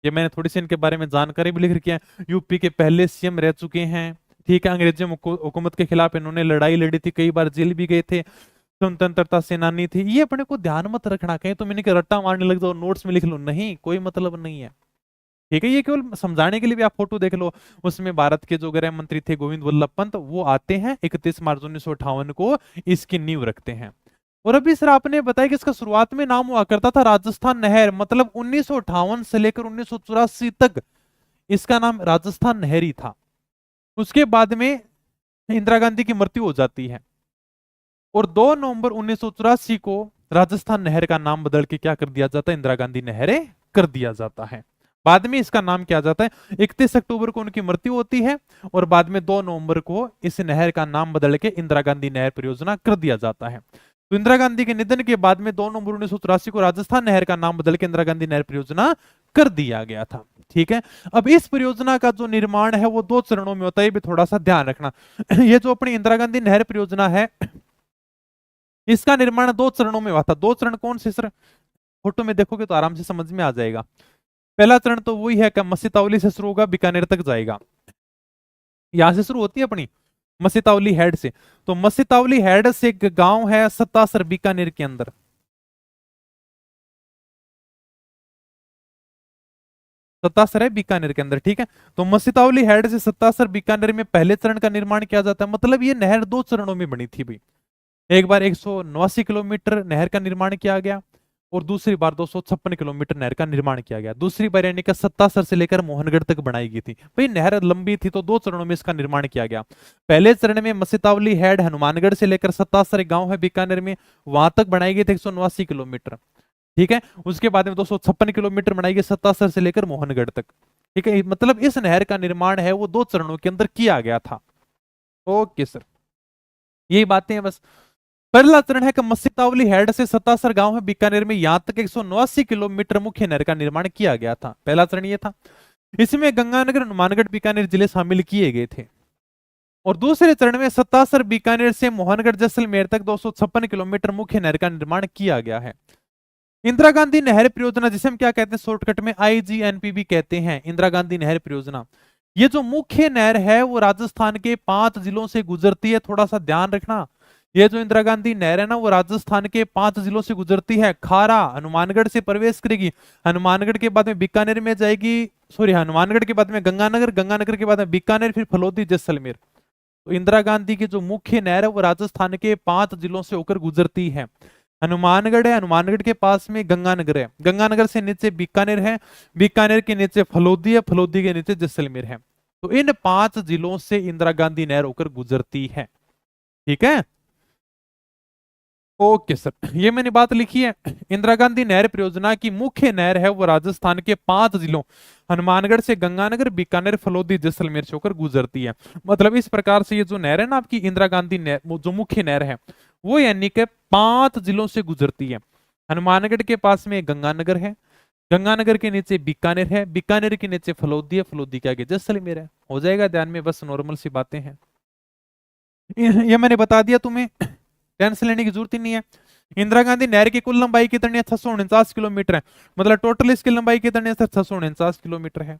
A: ये मैंने थोड़ी सी इनके बारे में जानकारी भी लिख रखी है। यूपी के पहले सीएम रह चुके हैं, ठीक है। अंग्रेजी हुकूमत के खिलाफ इन्होंने लड़ाई लड़ी थी, कई बार जेल भी गए थे, स्वतंत्रता सेनानी थे। ये अपने को ध्यान मत रखना, कहीं तो मैंने रट्टा मारने लग जाओ नोट्स में लिख लो, नहीं, कोई मतलब नहीं है, ठीक है। ये केवल समझाने के लिए भी आप फोटो देख लो, उसमें भारत के जो गृह मंत्री थे गोविंद वल्लभ पंत, वो आते हैं 31 मार्च 1958 को इसकी नींव रखते हैं। और अभी सर आपने बताया कि इसका शुरुआत में नाम हुआ करता था राजस्थान नहर, मतलब 1958 से लेकर 1984 तक इसका नाम राजस्थान नहर ही था। उसके बाद में इंदिरा गांधी की मृत्यु हो जाती है और 2 नवंबर 1984 को राजस्थान नहर का नाम बदल के क्या कर दिया जाता है, इंदिरा गांधी नहर कर दिया जाता है। बाद में इसका नाम क्या जाता है, 31 अक्टूबर को उनकी मृत्यु होती है और बाद में 2 नवंबर को इस नहर का नाम बदल के इंदिरा गांधी नहर परियोजना कर दिया जाता है। तो इंदिरा गांधी के निधन के बाद में 2 नवंबर 1984 को राजस्थान नहर का नाम बदल के इंदिरा गांधी नहर परियोजना कर दिया गया था, ठीक है। अब इस परियोजना का जो निर्माण है वो 2 चरणों में होता है, ये भी थोड़ा सा ध्यान रखना। ये जो अपनी इंदिरा गांधी नहर परियोजना है, इसका निर्माण 2 चरणों में हुआ था। 2 चरण कौन से सर, फोटो में देखोगे तो आराम से समझ में आ जाएगा। पहला चरण तो वही है कि मसीतावली से शुरू होगा, बीकानेर तक जाएगा। यहां से शुरू होती है अपनी मसीतावली हेड से, तो मसीतावली हेड से एक गांव है सत्तासर बीकानेर के अंदर। सत्तासर है बीकानेर के अंदर, ठीक है। तो मसीतावली हेड से सत्तासर बीकानेर में पहले चरण का निर्माण किया जाता है, मतलब ये नहर 2 चरणों में बनी थी भाई। एक बार 189 किलोमीटर नहर का निर्माण किया गया और दूसरी बार 256 किलोमीटर नहर का निर्माण किया गया। दूसरी बार यानी कि सत्तासर से लेकर मोहनगढ़ तक बनाई गई थी। भाई नहर लंबी थी तो 2 चरणों में इसका निर्माण किया गया। पहले चरण में मसीतावली हेड हनुमानगढ़ से लेकर सत्तासर एक गांव है बीकानेर में, वहां तक बनाई गई थी 189 किलोमीटर, ठीक है। उसके बाद में 256 किलोमीटर बनाई गई सत्तासर से लेकर मोहनगढ़ तक, ठीक है। मतलब इस नहर का निर्माण है वो 2 चरणों के अंदर किया गया था। ओके सर, यही बातें हैं बस। पहला चरण है कि मसीतावली हेड से सत्तासर गांव है बीकानेर में, यहां तक 189 किलोमीटर मुख्य नहर का निर्माण किया गया था। पहला चरण ये था। इसमें गंगानगर, हनुमानगढ़, बीकानेर जिले शामिल किए गए थे। और दूसरे चरण में सत्तासर बीकानेर से मोहनगढ़ जैसलमेर तक 256 किलोमीटर मुख्य नहर का निर्माण किया गया है। इंदिरा गांधी नहर परियोजना, जिसे हम क्या कहते हैं शॉर्टकट में IGNP कहते हैं, इंदिरा गांधी नहर परियोजना। ये जो मुख्य नहर है वो राजस्थान के 5 जिलों से गुजरती है, थोड़ा सा ध्यान रखना। ये जो इंदिरा गांधी नहर है ना वो राजस्थान के 5 जिलों से गुजरती है। खारा हनुमानगढ़ से प्रवेश करेगी, हनुमानगढ़ के बाद में बीकानेर में जाएगी, सॉरी हनुमानगढ़ के बाद में गंगानगर, गंगानगर के बाद में बीकानेर, फिर फलोदी, जैसलमेर। तो इंदिरा गांधी की जो मुख्य नहर है वो राजस्थान के 5 जिलों से होकर गुजरती है। हनुमानगढ़ है, हनुमानगढ़ के पास में गंगानगर है, गंगानगर से नीचे बीकानेर है, बीकानेर के नीचे फलोदी है, फलोदी के नीचे जैसलमेर है। तो इन 5 जिलों से इंदिरा गांधी नहर होकर गुजरती है, ठीक है। ओके सर, ये मैंने बात लिखी है। इंदिरा गांधी नहर परियोजना की मुख्य नहर है वो राजस्थान के 5 जिलों हनुमानगढ़ से गंगानगर, बीकानेर, फलोदी, जैसलमेर से होकर गुजरती है। मतलब इस प्रकार से ये जो नहर है ना आपकी इंदिरा गांधी नहर, जो मुख्य नहर है वो यानी कि 5 जिलों से गुजरती है। हनुमानगढ़ के पास में गंगानगर है, गंगानगर के नीचे बीकानेर है, बीकानेर के नीचे फलोदी है, फलोदी के आगे जैसलमेर है। हो जाएगा ध्यान में, बस नॉर्मल सी बातें हैं। ये मैंने बता दिया तुम्हें, टेंशन लेने की जरूरत ही नहीं है। इंदिरा गांधी नहर की कुल लंबाई कितनी है, 649 किलोमीटर है। मतलब टोटल इसकी लंबाई कितनी है, 649 किलोमीटर है।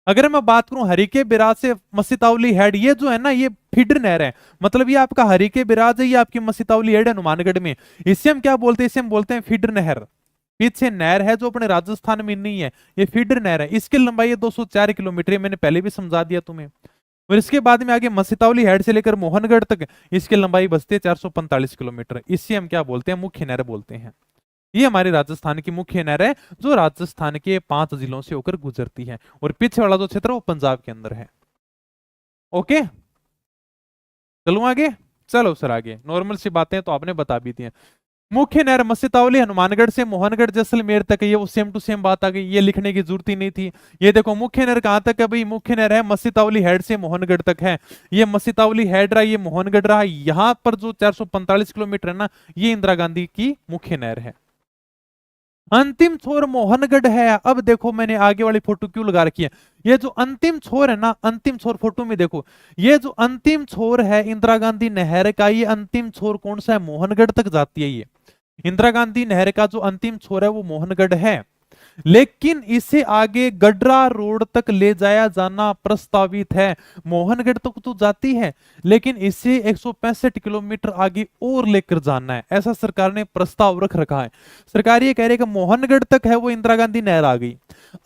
A: अगर मैं बात करूं हरिके बिराज से मसीतावली हेड, ये जो है ना ये फीडर नहर है। मतलब ये आपका हरिके बिराज है, ये आपकी मसीतावली हेड है हनुमानगढ़ में। इसे हम क्या बोलते हैं, इसे हम बोलते हैं फीडर नहर। पीछे नहर है जो अपने राजस्थान में नहीं है, ये फीडर नहर है। इसकी लंबाई है 204 किलोमीटर, मैंने पहले भी समझा दिया तुम्हें। और इसके बाद में आगे मसीतावली हेड से लेकर मोहनगढ़ तक इसकी लंबाई बचती है 445 किलोमीटर। इसे हम क्या बोलते हैं, मुख्य नहर बोलते हैं। ये हमारे राजस्थान की मुख्य नहर है जो राजस्थान के 5 जिलों से होकर गुजरती है। और पीछे वाला जो क्षेत्र है वो पंजाब के अंदर है। ओके, चलो आगे, चलो सर आगे। नॉर्मल सी बातें तो आपने बता भी दी हैं। मुख्य नहर मस्जितावली हनुमानगढ़ से मोहनगढ़ जैसलमेर तक है, ये वो सेम टू सेम बात आ गई, ये लिखने की जरूरत ही नहीं थी। ये देखो मुख्य नहर कहां तक है भाई, मुख्य नहर है मस्जितावली हेड से मोहनगढ़ तक है। ये मस्जितावली हेड रहा, ये मोहनगढ़ रहा, यहां पर जो 445 किलोमीटर है ना, ये इंदिरा गांधी की मुख्य नहर है। अंतिम छोर मोहनगढ़ है। अब देखो मैंने आगे वाली फोटो क्यों लगा रखी है, ये जो अंतिम छोर है ना, अंतिम छोर फोटो में देखो, ये जो अंतिम छोर है इंदिरा गांधी नहर का, ये अंतिम छोर कौन सा है, मोहनगढ़ तक जाती है। ये इंदिरा गांधी नहर का जो अंतिम छोर है वो मोहनगढ़ है, लेकिन इसे आगे गडरा रोड तक ले जाया जाना प्रस्तावित है। मोहनगढ़ तक तो जाती है, लेकिन इसे 165 किलोमीटर आगे और लेकर जाना है, ऐसा सरकार ने प्रस्ताव रख रखा है। सरकार ये कह रही है कि मोहनगढ़ तक है वो इंदिरा गांधी नहर आ गई,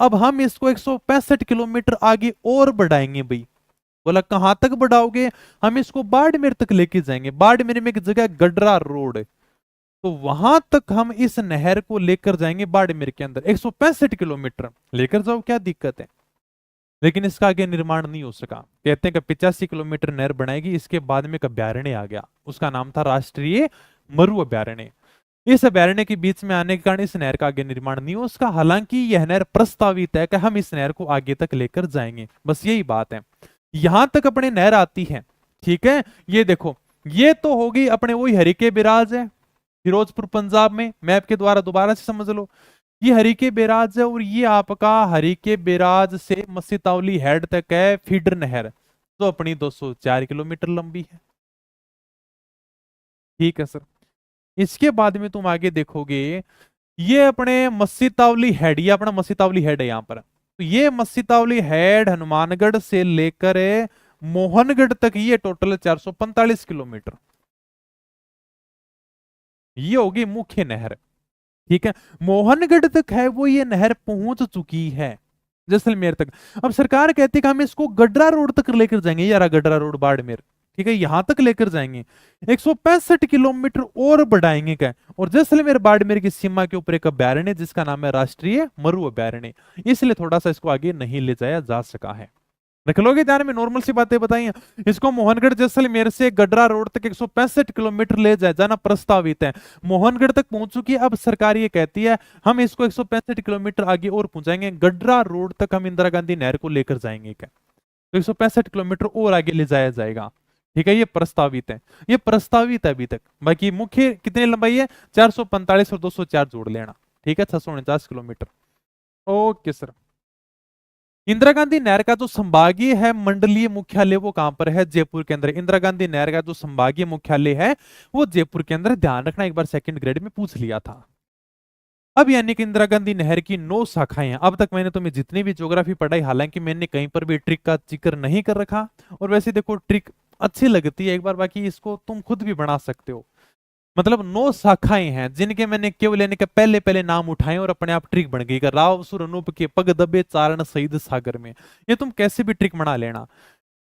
A: अब हम इसको 165 किलोमीटर आगे और बढ़ाएंगे भाई। बोला कहां तक बढ़ाओगे, हम इसको बाड़मेर तक लेके जाएंगे। बाड़मेर में एक जगह गडरा रोड है, तो वहां तक हम इस नहर को लेकर जाएंगे बाड़मेर के अंदर। 165 किलोमीटर लेकर जाओ, क्या दिक्कत है। लेकिन इसका आगे निर्माण नहीं हो सका। कहते हैं कि 85 किलोमीटर नहर बनाएगी, इसके बाद में एक अभ्यारण्य आ गया, उसका नाम था राष्ट्रीय मरु अभ्यारण्य। इस अभ्यारण्य के बीच में आने के कारण इस नहर का आगे निर्माण नहीं हो उसका, हालांकि यह नहर प्रस्तावित है कि हम इस नहर को आगे तक लेकर जाएंगे, बस यही बात है। यहां तक अपने नहर आती है, ठीक है। ये देखो, ये तो होगी अपने वही हरिके बिराज है फिरोजपुर पंजाब में, मैप के द्वारा दोबारा से समझ लो। ये हरिके बेराज है, और ये आपका हरिके बेराज से मस्जितावली हेड तक है फीडर नहर, जो अपनी 204 किलोमीटर लंबी है। ठीक है सर। इसके बाद में तुम आगे देखोगे, ये अपने मस्जितावली हेड, ये अपना मस्जितावली हेड है यहाँ पर। तो ये मस्जितावली हेड हनुमानगढ़ से लेकर मोहनगढ़ तक, ये टोटल 445 किलोमीटर, ये होगी मुख्य नहर। ठीक है, मोहनगढ़ तक है वो ये नहर पहुंच चुकी है, जैसलमेर तक। अब सरकार कहती है कि हम इसको गडरा रोड तक लेकर जाएंगे, यार गडरा रोड बाड़मेर, ठीक है, यहां तक लेकर जाएंगे, 165 किलोमीटर और बढ़ाएंगे क्या, और जैसलमेर बाड़मेर की सीमा के ऊपर एक अभ्यारण्य जिसका नाम है राष्ट्रीय मरु अभ्यारण्य, इसलिए थोड़ा सा इसको आगे नहीं ले जाया जा सका है। रख लोगे ध्यान में, नॉर्मल सी बातें बताई हैं। इसको मोहनगढ़ जैसलमेर से गडरा रोड तक 165 किलोमीटर ले जाए जाना प्रस्तावित है। मोहनगढ़ तक पहुंच चुकी है, अब सरकार ये कहती है हम इसको 165 किलोमीटर आगे और पहुंचाएंगे, गडरा रोड तक हम इंदिरा गांधी नहर को लेकर जाएंगे क्या, तो 165 किलोमीटर और आगे ले जाया जाएगा। ठीक है, ये प्रस्तावित है, ये प्रस्तावित है अभी तक। बाकी मुख्य कितनी लंबाई है, 445 और 204 जोड़ लेना, ठीक है, 649 kilometre. Okay sir. Indira Gandhi नहर का जो संभागीय है मंडलीय मुख्यालय वो कहां पर है, जयपुर के अंदर। इंदिरा गांधी नहर का जो संभागीय मुख्यालय है वो जयपुर के अंदर, ध्यान रखना, एक बार सेकंड ग्रेड में पूछ लिया था। अब यानी कि इंदिरा गांधी नहर की 9 शाखाएं हैं। अब तक मैंने तुम्हें जितनी भी ज्योग्राफी पढ़ाई, हालांकि मैंने कहीं पर भी ट्रिक का जिक्र नहीं कर रखा, और वैसे देखो ट्रिक अच्छी लगती है एक बार, बाकी इसको तुम खुद भी बना सकते हो। मतलब 9 शाखाएं हैं जिनके मैंने केवल यानी कि पहले पहले नाम उठाए और अपने आप ट्रिक बन गई। राव सुर अनूप के पग दबे चारण शहीद सागर में, ये तुम कैसे भी ट्रिक बना लेना।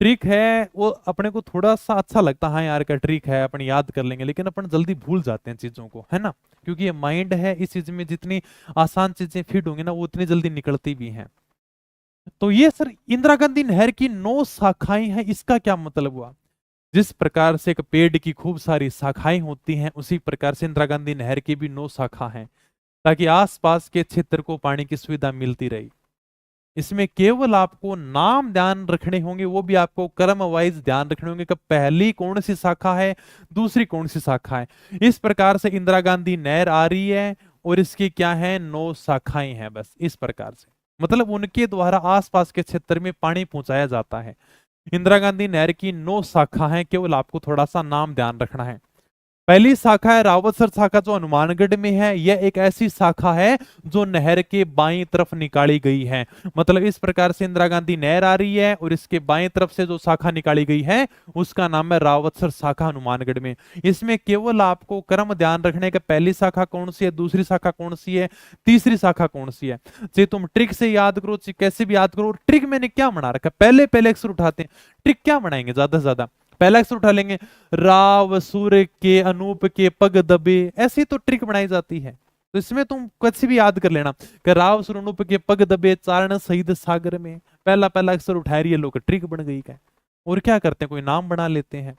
A: ट्रिक है वो अपने को थोड़ा सा अच्छा लगता है, हाँ यार का ट्रिक है अपन याद कर लेंगे, लेकिन अपन जल्दी भूल जाते हैं चीजों को, है ना, क्योंकि ये माइंड है, इस चीज में जितनी आसान चीजें फिट होंगी ना वो उतनी जल्दी निकलती भी हैं। तो ये सर इंदिरा गांधी नहर की 9 शाखाएं हैं, इसका क्या मतलब हुआ। जिस प्रकार से एक पेड़ की खूब सारी शाखाएं होती हैं, उसी प्रकार से इंदिरा गांधी नहर की भी 9 शाखा हैं, ताकि आसपास के क्षेत्र को पानी की सुविधा मिलती रही। इसमें केवल आपको नाम ध्यान रखने होंगे, वो भी आपको क्रम वाइज ध्यान रखने होंगे कि पहली कौन सी शाखा है, दूसरी कौन सी शाखा है। इस प्रकार से इंदिरा गांधी नहर आ रही है और इसकी क्या है, 9 शाखाएं हैं, बस इस प्रकार से, मतलब उनके द्वारा आसपास के क्षेत्र में पानी पहुंचाया जाता है। इंदिरा गांधी नहर की 9 शाखा है, केवल आपको थोड़ा सा नाम ध्यान रखना है। पहली शाखा है रावतसर शाखा, जो हनुमानगढ़ में है। यह एक ऐसी शाखा है जो नहर के बाईं तरफ निकाली गई है। मतलब इस प्रकार से इंदिरा गांधी नहर आ रही है और इसके बाईं तरफ से जो शाखा निकाली गई है उसका नाम है रावतसर शाखा हनुमानगढ़ में। इसमें केवल आपको क्रम ध्यान रखने का, पहली शाखा कौन सी है, दूसरी शाखा कौन सी है, तीसरी शाखा कौन सी है। चाहे तुम ट्रिक से याद करो, चाहे कैसे भी याद करो। ट्रिक मैंने क्या बना रखा, पहले पहले अक्षर उठाते हैं। ट्रिक क्या बनाएंगे, ज्यादा से ज्यादा पहला अक्षर उठा लेंगे, राव सूर्य के अनूप के पग दबे, ऐसी तो ट्रिक बनाई जाती है। तो इसमें तुम कुछ भी याद कर लेना कि राव सूर्य अनूप के पग दबे चारण शहीद सागर में, पहला पहला अक्षर उठा रही है लोग, ट्रिक बन गई क्या। और क्या करते हैं, कोई नाम बना लेते हैं।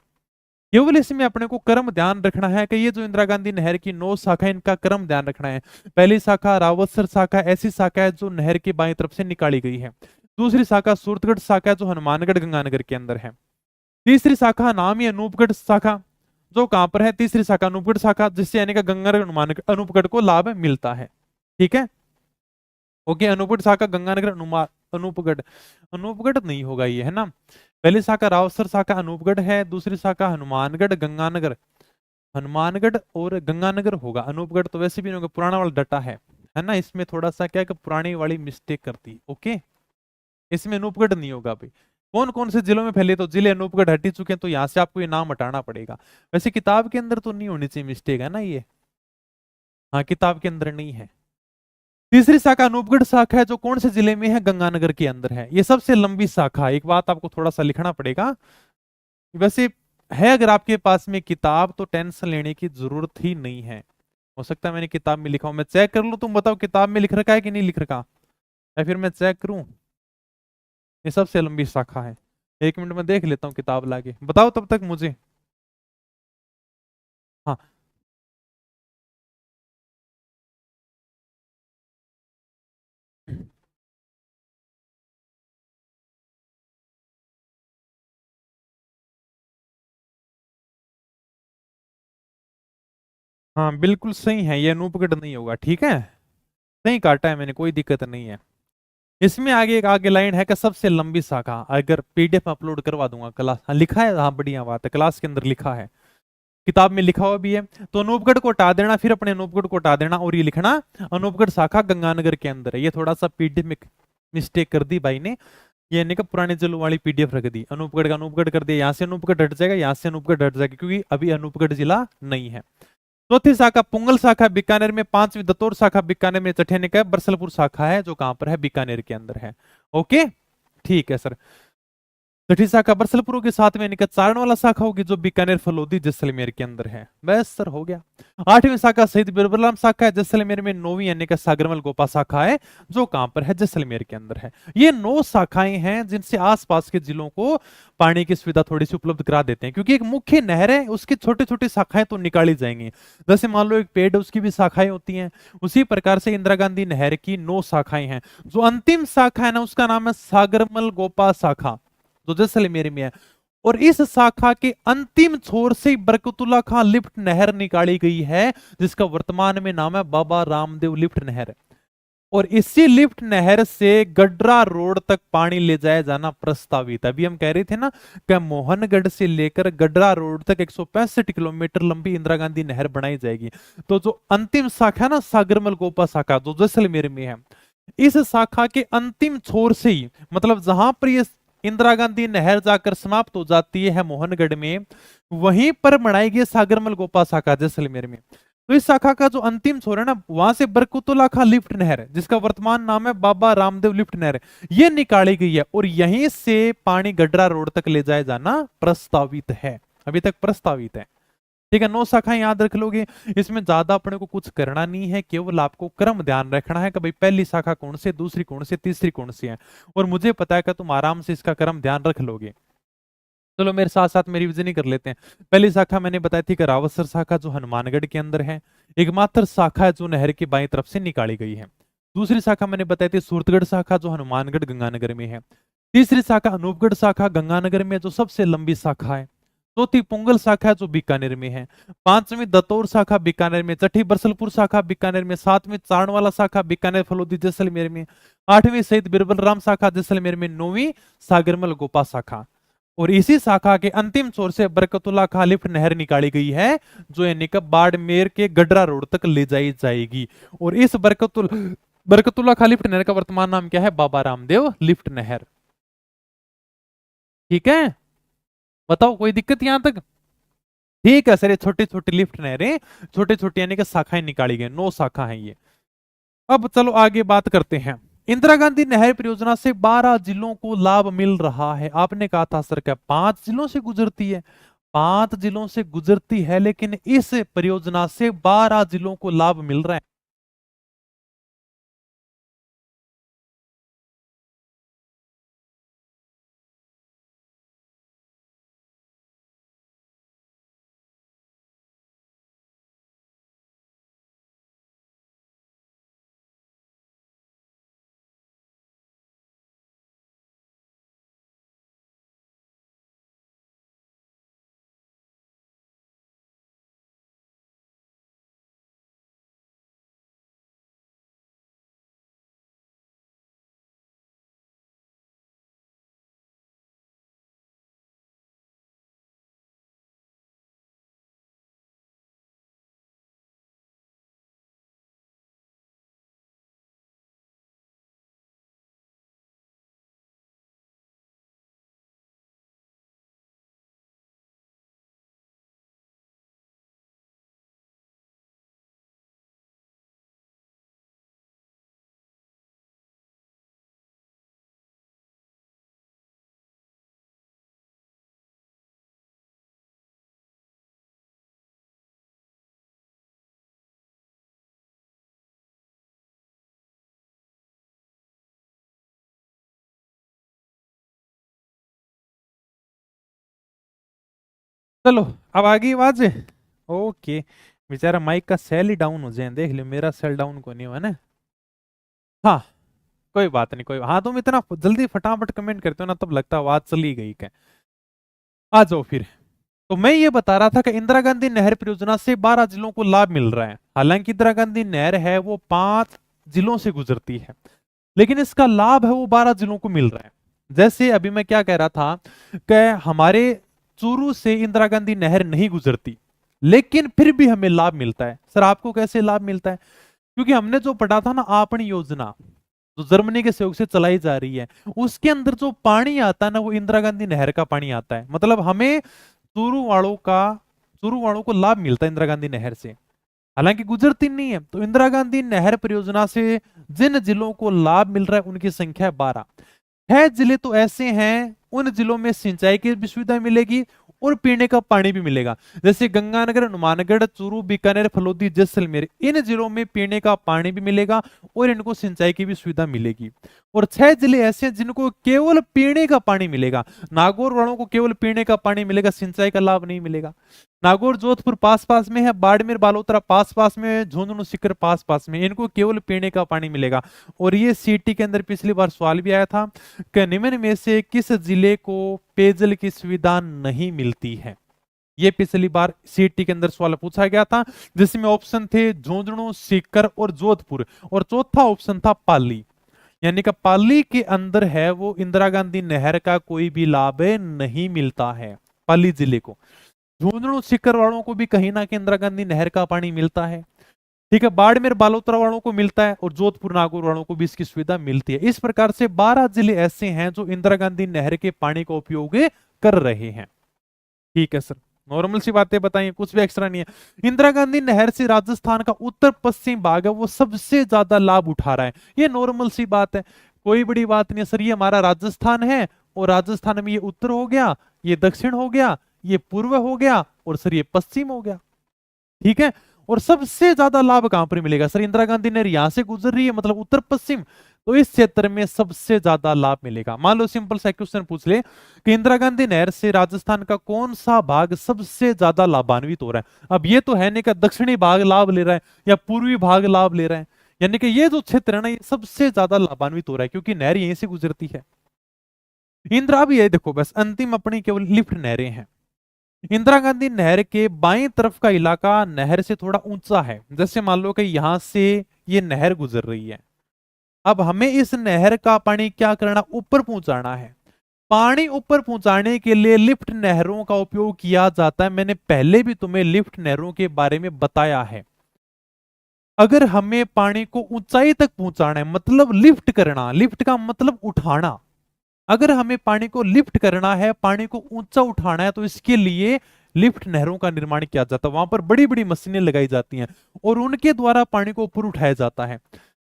A: केवल इसमें अपने को क्रम ध्यान रखना है कि ये जो इंदिरा गांधी नहर की 9 शाखा है, इनका क्रम ध्यान रखना है। पहली शाखा रावतसर शाखा ऐसी शाखा है जो नहर की बाईं तरफ से निकाली गई है। दूसरी शाखा सूरतगढ़ शाखा है जो हनुमानगढ़ गंगानगर के अंदर है। तीसरी शाखा नाम ही अनूपगढ़ शाखा, जो कहां पर है, तीसरी शाखा अनूपगढ़ शाखा, जिससे यानी कि गंगानगर हनुमानगढ़ अनूपगढ़ को लाभ मिलता है। ठीक है, ओके। अनूपगढ़ शाखा गंगानगर अनूपगढ़, अनूपगढ़ नहीं होगा ये, है ना। पहली शाखा रावसर शाखा अनूपगढ़ है, दूसरी शाखा हनुमानगढ़ गंगानगर, हनुमानगढ़ और गंगानगर होगा। अनूपगढ़ तो वैसे भी नहीं होगा, पुराना वाला डाटा है ना। इसमें थोड़ा सा क्या है कि पुरानी वाली मिस्टेक करती, ओके। इसमें अनूपगढ़ नहीं होगा भाई। कौन कौन से जिलों में फैले, तो जिले अनूपगढ़ हट ही चुके हैं, तो यहां से आपको ये नाम हटाना पड़ेगा। वैसे किताब के अंदर तो नहीं होनी चाहिए मिस्टेक, है ना ये। हाँ, किताब के अंदर नहीं है। तीसरी शाखा अनूपगढ़ शाखा है, जो कौन से जिले में है, गंगानगर के अंदर है। ये सबसे लंबी शाखा है। एक बात आपको थोड़ा सा लिखना पड़ेगा, वैसे है अगर आपके पास में किताब तो टेंशन लेने की जरूरत ही नहीं है। हो सकता है मैंने किताब में लिखा हूं, मैं चेक कर लूं, तुम बताओ किताब में लिख रखा है कि नहीं लिख रखा, या फिर मैं चेक करूं। ये सबसे लंबी शाखा है। 1 मिनट में देख लेता हूँ किताब लाके, बताओ तब तक मुझे। हाँ हाँ, बिल्कुल सही है, ये अनूपगढ़ नहीं होगा। ठीक है, सही काटा है मैंने, कोई दिक्कत नहीं है। इसमें आगे एक आगे लाइन है कि सबसे लंबी शाखा, अगर पीडीएफ अपलोड करवा दूंगा क्लास, हाँ लिखा है, हाँ बढ़िया बात है, क्लास के अंदर लिखा है, किताब में लिखा हुआ भी है। तो अनूपगढ़ को हटा देना, फिर अपने अनूपगढ़ को हटा देना, और ये लिखना अनूपगढ़ शाखा गंगानगर के अंदर है। ये थोड़ा सा पीडीएफ में मिस्टेक कर दी भाई ने, ये नहीं, पुराने जिलों वाली पीडीएफ रख दी, अनूपगढ़ का अनूपगढ़ कर दिया, यहाँ से अनूपगढ़ हट जाएगा, यहाँ से अनूपगढ़ हट जाएगा, क्योंकि अभी अनूपगढ़ जिला नहीं है। चौथी शाखा पुंगल शाखा बीकानेर में, पांचवी दत्तौर शाखा बीकानेर में, छठे ने कहा बरसलपुर शाखा है जो कहां पर है, बीकानेर के अंदर है। ओके, ठीक है सर। छठी शाखा बरसलपुर के साथ में यानी कि चारण वाला शाखा होगी जो बीकानेर फलोदी जैसलमेर के अंदर है। बस सर हो गया। आठवीं शाखा शहीद बिरबलराम शाखा है जैसलमेर में। नौवीं यानी कि सागरमल गोपा शाखा है जो कहां पर है, जैसलमेर के अंदर है। ये 9 शाखाएं हैं जिनसे आसपास के जिलों को पानी की सुविधा थोड़ी सी उपलब्ध करा देते हैं, क्योंकि एक मुख्य नहर है, उसकी छोटी छोटी शाखाएं तो निकाली जाएंगी। जैसे मान लो एक पेड़ है, उसकी भी शाखाएं होती हैं, उसी प्रकार से इंदिरा गांधी नहर की 9 शाखाएं हैं। जो अंतिम शाखा है ना, उसका नाम है सागरमल गोपा शाखा, जो जैसलमेर में है। और इस शाखा के अंतिम छोर से बरकतुल्ला खां लिफ्ट नहर निकाली गई है, जिसका वर्तमान में नाम है बाबा रामदेव लिफ्ट नहर। और इसी लिफ्ट नहर से गड्रा रोड तक पानी ले जाया जाना प्रस्तावित। अभी हम कह रहे थे ना कि मोहनगढ़ से लेकर गड्रा रोड तक 165 किलोमीटर लंबी इंदिरा गांधी नहर बनाई जाएगी। तो जो अंतिम शाखा है ना, सागरमल गोपा शाखा, जो जैसलमेर में है, इस शाखा के अंतिम छोर से ही, मतलब जहां पर ये इंदिरा गांधी नहर जाकर समाप्त हो जाती है मोहनगढ़ में, वहीं पर बनाई गई सागरमल गोपा शाखा जैसलमेर में। तो इस शाखा का जो अंतिम छोर है ना, वहां से बरकतुल्ला खां लिफ्ट नहर, जिसका वर्तमान नाम है बाबा रामदेव लिफ्ट नहर, ये निकाली गई है, और यहीं से पानी गड्रा रोड तक ले जाया जाना प्रस्तावित है। अभी तक प्रस्तावित है। ठीक है, 9 शाखाएं याद रख लोगे। इसमें ज्यादा अपने को कुछ करना नहीं है, केवल आपको क्रम ध्यान रखना है कि भाई पहली शाखा कौन सी, दूसरी कौन सी, तीसरी कौन सी है। और मुझे पता है कि तुम आराम से इसका क्रम ध्यान रख लोगे। चलो मेरे साथ साथ मेरी रिवीजन ही कर लेते हैं। पहली शाखा मैंने बताई थी कि रावतसर शाखा, जो हनुमानगढ़ के अंदर है, एकमात्र शाखा है जो नहर की बाईं तरफ से निकाली गई है। दूसरी शाखा मैंने बताई थी सूरतगढ़ शाखा, जो हनुमानगढ़ गंगानगर में है। तीसरी शाखा अनूपगढ़ शाखा गंगानगर में, जो सबसे लंबी शाखा है। चौथी पुंगल शाखा है जो बीकानेर में है। पांचवी दत्तौर शाखा बीकानेर में। छठी बरसलपुर शाखा बीकानेर में। सातवीं चारणवाला शाखा बीकानेर फलोदी जैसलमेर में। आठवीं शहीद बिरबलराम शाखा जैसलमेर में। नौवीं सागरमल गोपा शाखा। और इसी शाखा के अंतिम छोर से बरकतुल्ला खां लिफ्ट नहर निकाली गई है, जो यानी कि बाड़मेर के गड्रा रोड तक ले जाई जाएगी। और इस बरकतुल्ला खां लिफ्ट नहर का वर्तमान नाम क्या है, बाबा रामदेव लिफ्ट नहर। ठीक है, बताओ कोई दिक्कत यहां तक। ठीक है सर, ये छोटी छोटी लिफ्ट नहरें, छोटे छोटे यानी कि शाखाएं निकाली गई, 9 शाखा है ये। अब चलो आगे बात करते हैं। इंदिरा गांधी नहर परियोजना से 12 जिलों को लाभ मिल रहा है। आपने कहा था सर क्या 5 जिलों से गुजरती है, 5 जिलों से गुजरती है, लेकिन इस परियोजना से 12 जिलों को लाभ मिल रहा है। चलो अब आ गई आवाज। ओके। बेचारा माइक का सेल ही डाउन हो जाए, देख लियो मेरा सेल डाउन को नहीं हुआ ना। हाँ कोई बात नहीं, कोई, हाँ तुम इतना जल्दी फटाफट कमेंट करते हो ना, तब लगता है आवाज चली गई क्या। आ जाओ फिर। तो मैं ये बता रहा था कि इंदिरा गांधी नहर परियोजना से 12 जिलों को लाभ मिल रहा है। हालांकि इंदिरा गांधी नहर है वो 5 जिलों से गुजरती है, लेकिन इसका लाभ है वो 12 जिलों को मिल रहा है। जैसे अभी मैं क्या कह रहा था कि हमारे चूरू से इंदिरा गांधी नहर नहीं गुजरती, लेकिन फिर भी हमें लाभ मिलता है। सर आपको कैसे लाभ मिलता है? क्योंकि हमने जो पढ़ा था ना आपन योजना, जो जर्मनी के सहयोग से चलाई जा रही है, उसके अंदर जो पानी आता है ना वो इंदिरा गांधी नहर का पानी आता है। मतलब हमें चूरू वालों का, चूरू वालों को लाभ मिलता है इंदिरा गांधी नहर से। हालांकि गुजरती नहीं है। तो इंदिरा गांधी नहर परियोजना से जिन जिलों को लाभ मिल रहा है उनकी संख्या है 12। 6 जिले तो ऐसे हैं उन जिलों में सिंचाई की भी सुविधा मिलेगी और पीने का पानी भी मिलेगा। जैसे गंगानगर, हनुमानगढ़, चूरू, बीकानेर, फलोदी, जैसलमेर, इन जिलों में पीने का पानी भी मिलेगा और इनको सिंचाई की भी सुविधा मिलेगी। और 6 जिले ऐसे हैं जिनको केवल पीने का पानी मिलेगा। नागौर वालों को केवल पीने का पानी मिलेगा, सिंचाई का लाभ नहीं मिलेगा। नागौर जोधपुर पास पास में है, बाड़मेर बालोतरा पास पास में है, झुंझुनू सीकर पास पास में, इनको केवल पीने का पानी मिलेगा। और ये सीटी के अंदर पिछली बार सवाल भी आया था कि निम्न में से किस जिले को पेयजल की सुविधा नहीं मिलती है। ये पिछली बार सीटी के अंदर सवाल पूछा गया था, जिसमें ऑप्शन थे झुंझुनू, सीकर और जोधपुर, और चौथा ऑप्शन था पाली। यानी कि पाली के अंदर है वो इंदिरा गांधी नहर का कोई भी लाभ नहीं मिलता है, पाली जिले को। झुंझुनू सीकर वालों को भी कहीं ना कहीं इंदिरा गांधी नहर का पानी मिलता है, ठीक है। बाड़मेर बालोतरा वालों को मिलता है और जोधपुर नागौर वालों को भी इसकी सुविधा मिलती है। इस प्रकार से 12 जिले ऐसे हैं जो इंदिरा गांधी नहर के पानी का उपयोग कर रहे हैं। ठीक है सर, नॉर्मल सी बातें बताइए, कुछ भी एक्स्ट्रा नहीं है। इंदिरा गांधी नहर से राजस्थान का उत्तर पश्चिम भाग है वो सबसे ज्यादा लाभ उठा रहा है। ये नॉर्मल सी बात है, कोई बड़ी बात नहीं है सर। ये हमारा राजस्थान है और राजस्थान में ये उत्तर हो गया, ये दक्षिण हो गया, ये पूर्व हो गया और सर ये पश्चिम हो गया। ठीक है। और सबसे ज्यादा लाभ कहां पर मिलेगा सर? इंदिरा गांधी नहर यहां से गुजर रही है मतलब उत्तर पश्चिम, तो इस क्षेत्र में सबसे ज्यादा लाभ मिलेगा। मान लो सिंपल सा क्वेश्चन पूछ ले कि इंदिरा गांधी नहर से राजस्थान का कौन सा भाग सबसे ज्यादा लाभान्वित हो रहा है। अब ये तो है नहीं कि दक्षिणी भाग लाभ ले रहा है या पूर्वी भाग लाभ ले रहा है, यानी कि ये जो क्षेत्र है ना ये सबसे ज्यादा लाभान्वित हो रहा है क्योंकि नहर यहीं से गुजरती है। इंदिरा भी है, देखो बस अंतिम अपनी केवल लिफ्ट नहरें हैं। इंदिरा गांधी नहर के बाईं तरफ का इलाका नहर से थोड़ा ऊंचा है। जैसे मान लो कि यहां से ये नहर गुजर रही है, अब हमें इस नहर का पानी क्या करना, ऊपर पहुंचाना है। पानी ऊपर पहुंचाने के लिए लिफ्ट नहरों का उपयोग किया जाता है। मैंने पहले भी तुम्हें लिफ्ट नहरों के बारे में बताया है। अगर हमें पानी को ऊंचाई तक पहुंचाना है मतलब लिफ्ट करना, लिफ्ट का मतलब उठाना, अगर हमें पानी को लिफ्ट करना है, पानी को ऊंचा उठाना है, तो इसके लिए लिफ्ट नहरों का निर्माण किया जाता है। वहां पर बड़ी बड़ी मशीनें लगाई जाती हैं और उनके द्वारा पानी को ऊपर उठाया जाता है।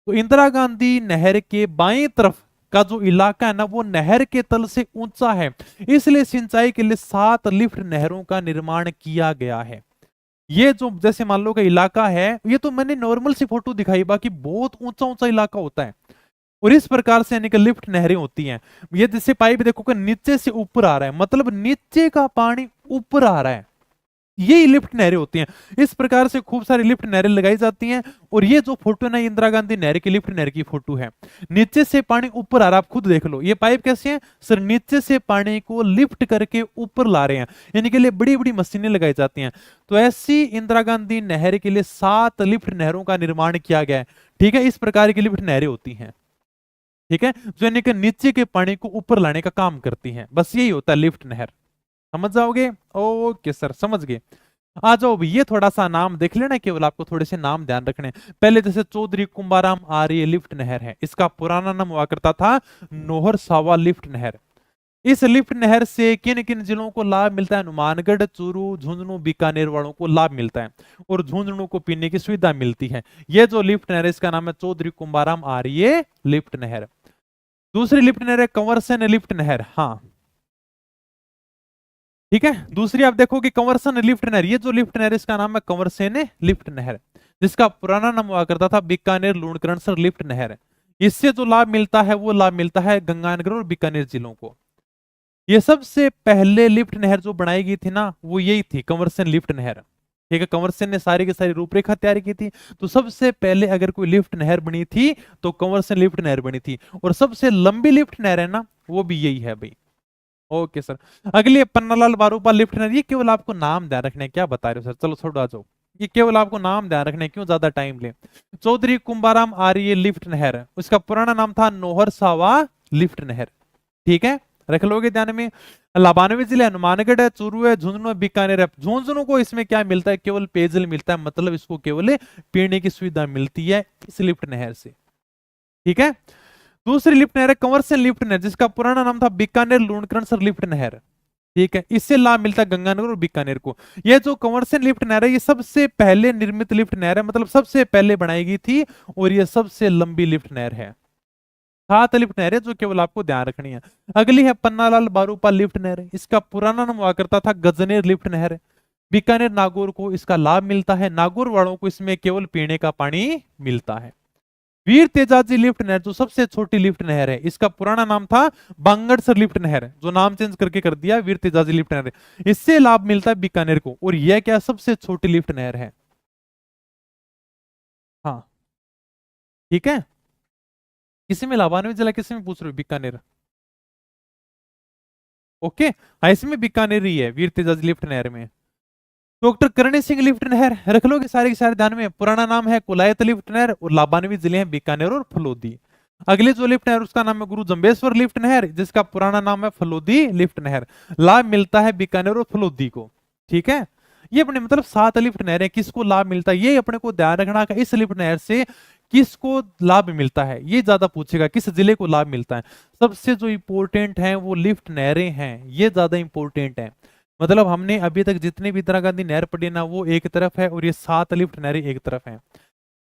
A: तो इंदिरा गांधी नहर के बाएं तरफ का जो इलाका है ना वो नहर के तल से ऊंचा है, इसलिए सिंचाई के लिए 7 लिफ्ट नहरों का निर्माण किया गया है। ये जो जैसे मान लो का इलाका है, ये तो मैंने नॉर्मल सी फोटो दिखाई, बाकी बहुत ऊंचा ऊंचा इलाका होता है और इस प्रकार से यानी कि लिफ्ट नहरें होती हैं। ये जैसे पाइप देखो कि नीचे से ऊपर आ रहा है मतलब नीचे का पानी ऊपर आ रहा है, ये लिफ्ट नहरें होती हैं। इस प्रकार से खूब सारी लिफ्ट नहरें लगाई जाती हैं। और ये जो फोटो है ना इंदिरा गांधी नहर की लिफ्ट नहर की फोटो है, नीचे से पानी ऊपर आ रहा है। आप खुद देख लो ये पाइप कैसे हैं सर, नीचे से पानी को लिफ्ट करके ऊपर ला रहे हैं, यानी के लिए बड़ी बड़ी मशीनें लगाई जाती हैं। तो ऐसी इंदिरा गांधी नहर के लिए 7 लिफ्ट नहरों का निर्माण किया गया है। ठीक है, इस प्रकार की लिफ्ट नहरें होती हैं। ठीक है, जो यानी कि नीचे के पानी को ऊपर लाने का काम करती हैं। बस यही होता है लिफ्ट नहर, समझ जाओगे? ओके सर, समझ गए। आ जाओ भी, ये थोड़ा सा नाम देख लेना, केवल आपको थोड़े से नाम ध्यान रखने। पहले जैसे चौधरी कुंभाराम आर्य लिफ्ट नहर है, इसका पुराना नाम हुआ करता था नोहर सावा लिफ्ट नहर। इस लिफ्ट नहर से किन किन जिलों को लाभ मिलता है? हनुमानगढ़, चूरू, झुंझुनू, बीकानेर वालों को लाभ मिलता है और झुंझुनू को पीने की सुविधा मिलती है। ये जो लिफ्ट नहर है इसका नाम है चौधरी कुंभाराम आर्य लिफ्ट नहर। दूसरी लिफ्ट नहर है कंवरसेन लिफ्ट नहर। हाँ ठीक है, दूसरी आप देखो कि कंवरसेन लिफ्ट नहर, ये जो लिफ्ट नहर इसका नाम है कंवरसेन लिफ्ट नहर, जिसका पुराना नाम हुआ करता था बीकानेर लूणकरणसर लिफ्ट नहर। इससे जो लाभ मिलता है वो लाभ मिलता है गंगानगर और बीकानेर जिलों को। ये सबसे पहले लिफ्ट नहर जो बनाई गई थी ना, वो यही थी, कंवर्सन लिफ्ट नहर। ठीक है, कंवर्सन ने सारी की सारी रूपरेखा तैयार की थी। तो सबसे पहले अगर कोई लिफ्ट नहर बनी थी तो कंवर्सन लिफ्ट नहर बनी थी, और सबसे लंबी लिफ्ट नहर है ना, वो भी यही है भाई। Okay sir. अगली है पन्नालाल बारूपा लिफ्ट नहर। ये केवल आपको नाम ध्यान रखने हैं, क्या बता रहे हो सर, चलो छोड़ो आ जाओ। ये केवल आपको नाम ध्यान रखने हैं, क्यों ज्यादा टाइम ले। चौधरी कुंभाराम आर्य लिफ्ट नहर, उसका पुराना नाम था नोहर सावा लिफ्ट नहर। ठीक है, रख लोगे ध्यान में। लाबानवे जिले हनुमानगढ़ है, चूरू है, झुंझुनू है, बीकानेर है। झुंझुनू को इसमें क्या मिलता है, केवल पेयजल मिलता है, मतलब इसको केवल पीने की सुविधा मिलती है इस लिफ्ट नहर से। ठीक है, दूसरी लिफ्ट नहर है कंवर्सन लिफ्ट नहर, जिसका पुराना नाम था बीकानेर लूणकरण लिफ्ट नहर। ठीक है, इससे लाभ मिलता है गंगानगर और बीकानेर को। यह जो कंवर्सन लिफ्ट नहर है, ये सबसे पहले निर्मित लिफ्ट नहर है, मतलब सबसे पहले बनाई गई थी, और ये सबसे लंबी लिफ्ट नहर है। 7 लिफ्ट नहर है जो केवल आपको ध्यान रखनी है। अगली है पन्नालाल बारूपा लिफ्ट नहर, इसका पुराना नाम हुआ करता था गजनेर लिफ्ट नहर। बीकानेर नागौर को इसका लाभ मिलता है, नागौर वालों को इसमें केवल पीने का पानी मिलता है। वीर तेजाजी लिफ्ट नहर जो सबसे छोटी लिफ्ट नहर है, इसका पुराना नाम था बांगड़सर लिफ्ट नहर, जो नाम चेंज करके कर दिया वीर तेजाजी लिफ्ट नहर। इससे लाभ मिलता है बीकानेर को, और यह क्या सबसे छोटी लिफ्ट नहर है। हाँ, ठीक है। किसी में लाभान्वित जिला, किसी में पूछ रहे हो, बीकानेर। ओके, हाँ इसमें बीकानेर ही है, वीर तेजाजी लिफ्ट नहर में। डॉक्टर करणी सिंह लिफ्ट नहर, रख लोगे सारे के सारे ध्यान में। पुराना नाम है कुलायत लिफ्ट नहर, और लाभान्वित जिले हैं बीकानेर और फलोदी। अगले जो लिफ्ट नहर, उसका नाम है गुरु जंबेश्वर लिफ्ट नहर, जिसका पुराना नाम है फलोदी लिफ्ट नहर। लाभ मिलता है बीकानेर और फलोदी को। ठीक है, ये अपने मतलब 7 लिफ्ट नहर है, किसको लाभ मिलता है ये अपने को ध्यान रखना का, इस लिफ्ट नहर से किसको लाभ मिलता है, ये ज्यादा पूछेगा, किस जिले को लाभ मिलता है। सबसे जो इंपोर्टेंट है वो लिफ्ट नहरें हैं, ये ज्यादा इंपोर्टेंट है। मतलब हमने अभी तक जितने भी इंदिरा गांधी नहर पढ़ी ना, वो एक तरफ है, और ये 7 लिफ्ट नहरें एक तरफ है।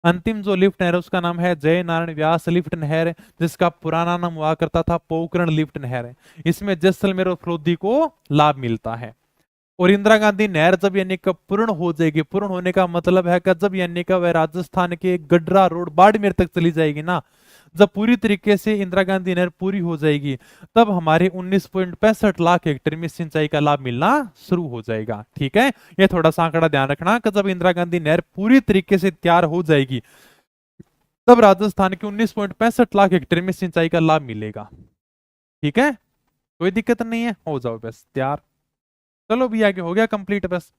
A: अंतिम जो लिफ्ट नहर है उसका नाम है जय नारायण व्यास लिफ्ट नहर, जिसका पुराना नाम हुआ करता था पोखरण लिफ्ट नहर। इसमें जैसलमेर और फरोदी को लाभ मिलता है। और इंदिरा गांधी नहर जब यानी कब पूर्ण हो जाएगी, पूर्ण होने का मतलब है कि जब यानी का वह राजस्थान के गडरा रोड बाड़मेर तक चली जाएगी ना, जब पूरी तरीके से इंदिरा गांधी नहर पूरी हो जाएगी, तब हमारे 19.65 लाख हेक्टेयर में सिंचाई का लाभ मिलना शुरू हो जाएगा। ठीक है, ये थोड़ा सा आंकड़ा ध्यान रखना कि जब इंदिरा गांधी नहर पूरी तरीके से तैयार हो जाएगी, तब राजस्थान के 19.65 लाख हेक्टेयर में सिंचाई का लाभ मिलेगा। ठीक है, कोई दिक्कत नहीं है, हो जाओ बस तैयार। चलो भी आगे हो गया कंप्लीट बस।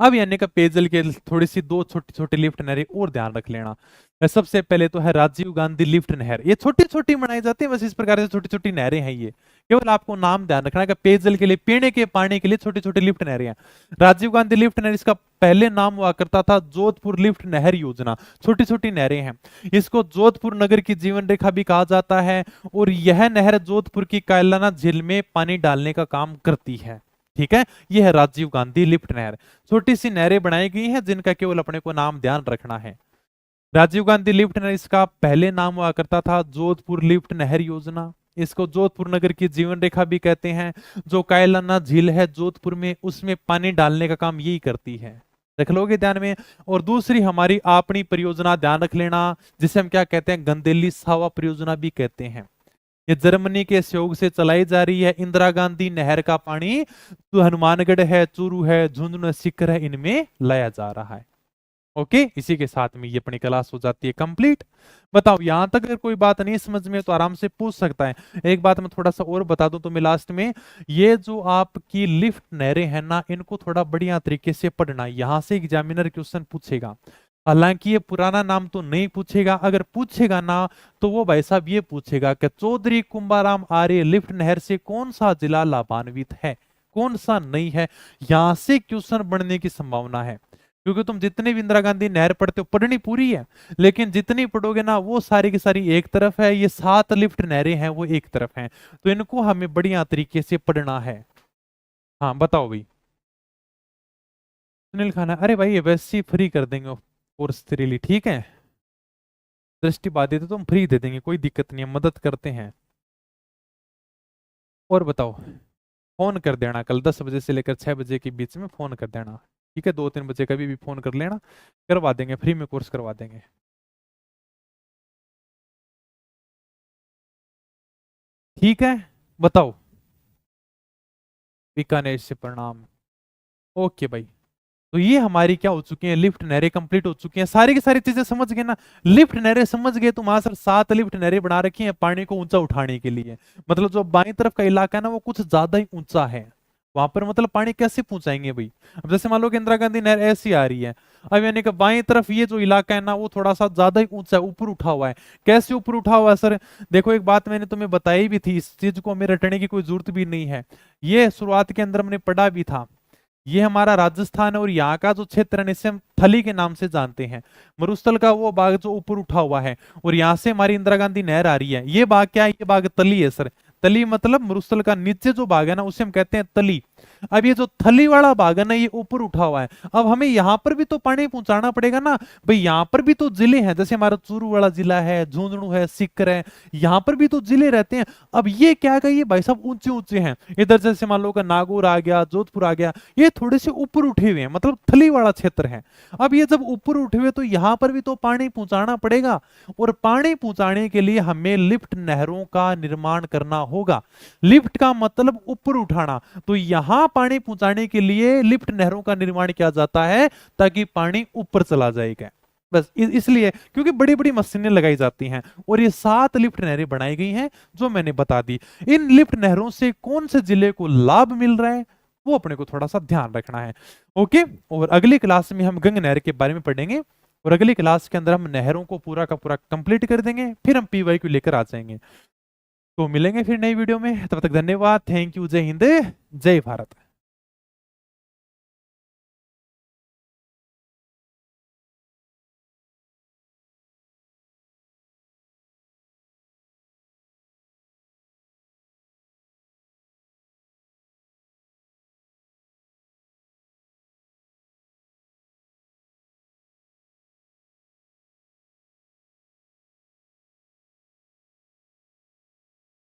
A: अब यानी का पेयजल के थोड़ी सी 2 छोटी छोटी लिफ्ट नहरें और ध्यान रख लेना। सबसे पहले तो है राजीव गांधी लिफ्ट नहर, ये छोटी छोटी बनाई जाती है, बस इस प्रकार से छोटी छोटी नहरें हैं ये। केवल आपको नाम ध्यान रखना है कि पेयजल के लिए, पीने के पानी के लिए छोटी छोटी लिफ्ट नहरें हैं। राजीव गांधी लिफ्ट नहर, इसका पहले नाम हुआ करता था जोधपुर लिफ्ट नहर योजना। छोटी छोटी नहरें हैं, इसको जोधपुर नगर की जीवन रेखा भी कहा जाता है, और यह नहर जोधपुर की कायलाना झील में पानी डालने का काम करती है। ठीक है, यह है राजीव गांधी लिफ्ट नहर। छोटी सी नहरें बनाई गई हैं जिनका केवल अपने को नाम ध्यान रखना है। राजीव गांधी लिफ्ट नहर, इसका पहले नाम हुआ करता था जोधपुर लिफ्ट नहर योजना। इसको जोधपुर नगर की जीवन रेखा भी कहते हैं। जो कायलाना झील है जोधपुर में, उसमें पानी डालने का काम यही करती है, रख लोगे ध्यान में। और दूसरी हमारी अपनी परियोजना ध्यान रख लेना, जिसे हम क्या कहते हैं, गंदेली सावा परियोजना भी कहते हैं। ये जर्मनी के सहयोग से चलाई जा रही है। इंदिरा गांधी नहर का पानी तो हनुमानगढ़ है, चूरू है, झुंझुनू है, सीकर है, इनमें लाया जा रहा है। ओके, इसी के साथ में ये अपनी क्लास हो जाती है कंप्लीट। बताओ यहां तक अगर कोई बात नहीं समझ में तो आराम से पूछ सकता है। एक बात मैं थोड़ा सा और बता दूं तो मैं लास्ट में, ये जो आपकी लिफ्ट नहरें हैं ना, इनको थोड़ा बढ़िया तरीके से पढ़ना, यहां से एग्जामिनर क्वेश्चन पूछेगा। हालांकि ये पुराना नाम तो नहीं पूछेगा, अगर पूछेगा ना तो वो भाई साहब ये पूछेगा कि चौधरी कुंभाराम आर्य लिफ्ट नहर से कौन सा जिला लाभान्वित है, कौन सा नहीं है। यहां से क्वेश्चन बनने की संभावना है, क्योंकि तुम जितने भी इंदिरा गांधी नहर पढ़ते हो, पढ़नी पूरी है, लेकिन जितनी पढ़ोगे ना वो सारी की सारी एक तरफ है, ये 7 लिफ्ट नहरें हैं वो एक तरफ हैं, तो इनको हमें बढ़िया तरीके से पढ़ना है। हाँ बताओ भाई। सुनील खाना, अरे भाई ये वैसे ही फ्री कर देंगे कोर्स तेरे लिए, ठीक है। दृष्टि बाधित है तो हम फ्री दे देंगे, कोई दिक्कत नहीं है, मदद करते हैं। और बताओ, फोन कर देना कल 10 बजे से लेकर 6 बजे के बीच में फोन कर देना, ठीक है। 2-3 बजे कभी भी फोन कर लेना, करवा देंगे, फ्री में कोर्स करवा देंगे। ठीक है, बताओ। बीकानेर से प्रणाम। ओके भाई, तो ये हमारी क्या हो चुकी है, लिफ्ट नहरें कंप्लीट हो चुकी हैं। सारी की सारी चीजें समझ गए ना, लिफ्ट नहरें समझ गए तो वहां सर 7 लिफ्ट नहरें बना रखी हैं पानी को ऊंचा उठाने के लिए। मतलब जो बाईं तरफ का इलाका है ना वो कुछ ज्यादा ही ऊंचा है, वहां पर मतलब पानी कैसे पहुंचाएंगे भाई। अब जैसे मान लो कि इंदिरा गांधी नहर ऐसी आ रही है, अब यानी कि बाईं तरफ ये जो इलाका है ना वो थोड़ा सा ज्यादा ही ऊंचा है, ऊपर उठा हुआ है। कैसे ऊपर उठा हुआ है सर, देखो एक बात मैंने तुम्हें बताई भी थी, इस चीज को हमें रटने की कोई जरूरत भी नहीं है, ये शुरुआत के अंदर हमने पढ़ा भी था। ये हमारा राजस्थान है और यहाँ का जो क्षेत्र है इसे हम थली के नाम से जानते हैं। मरुस्थल का वो भाग जो ऊपर उठा हुआ है, और यहाँ से हमारी इंदिरा गांधी नहर आ रही है, ये भाग क्या है, ये भाग तली है सर। तली मतलब मरुस्थल का नीचे जो भाग है ना उसे हम कहते हैं तली। अब ये जो थली वाला भाग है ना ये ऊपर उठा हुआ है। अब हमें यहाँ पर भी तो पानी पहुंचाना पड़ेगा ना भाई, यहाँ पर भी तो जिले हैं, जैसे हमारा चूरू वाला जिला है, झुंझुनू है, सीकर है, यहाँ पर भी तो जिले रहते हैं। अब ये क्या है, ये भाई साहब ऊंचे ऊंचे हैं, इधर जैसे मान लो का नागौर आ गया, जोधपुर आ गया, ये थोड़े से ऊपर उठे हुए हैं, मतलब थली वाला क्षेत्र है। अब ये जब ऊपर उठे हुए तो यहाँ पर भी तो पानी पहुंचाना पड़ेगा, और पानी पहुंचाने के लिए हमें लिफ्ट नहरों का निर्माण करना होगा। लिफ्ट का मतलब ऊपर उठाना, तो यहां पानी पहुंचाने के लिए लिफ्ट नहरों का निर्माण किया जाता है ताकि पानी ऊपर चला जाएगा। बस इसलिए क्योंकि बड़ी बड़ी मशीनें लगाई जाती हैं, और ये 7 लिफ्ट नहरें बनाई गई हैं जो मैंने बता दी। इन लिफ्ट नहरों से कौन से जिले को लाभ मिल रहा है वो अपने को थोड़ा सा ध्यान रखना है। ओके, और अगली क्लास में हम गंगा नहर के बारे में पढ़ेंगे, और अगली क्लास के अंदर हम नहरों को पूरा का पूरा कंप्लीट कर देंगे, फिर हम PYQ लेकर आ जाएंगे। तो मिलेंगे फिर नई वीडियो में, तब तक धन्यवाद, थैंक यू, जय हिंद, जय भारत।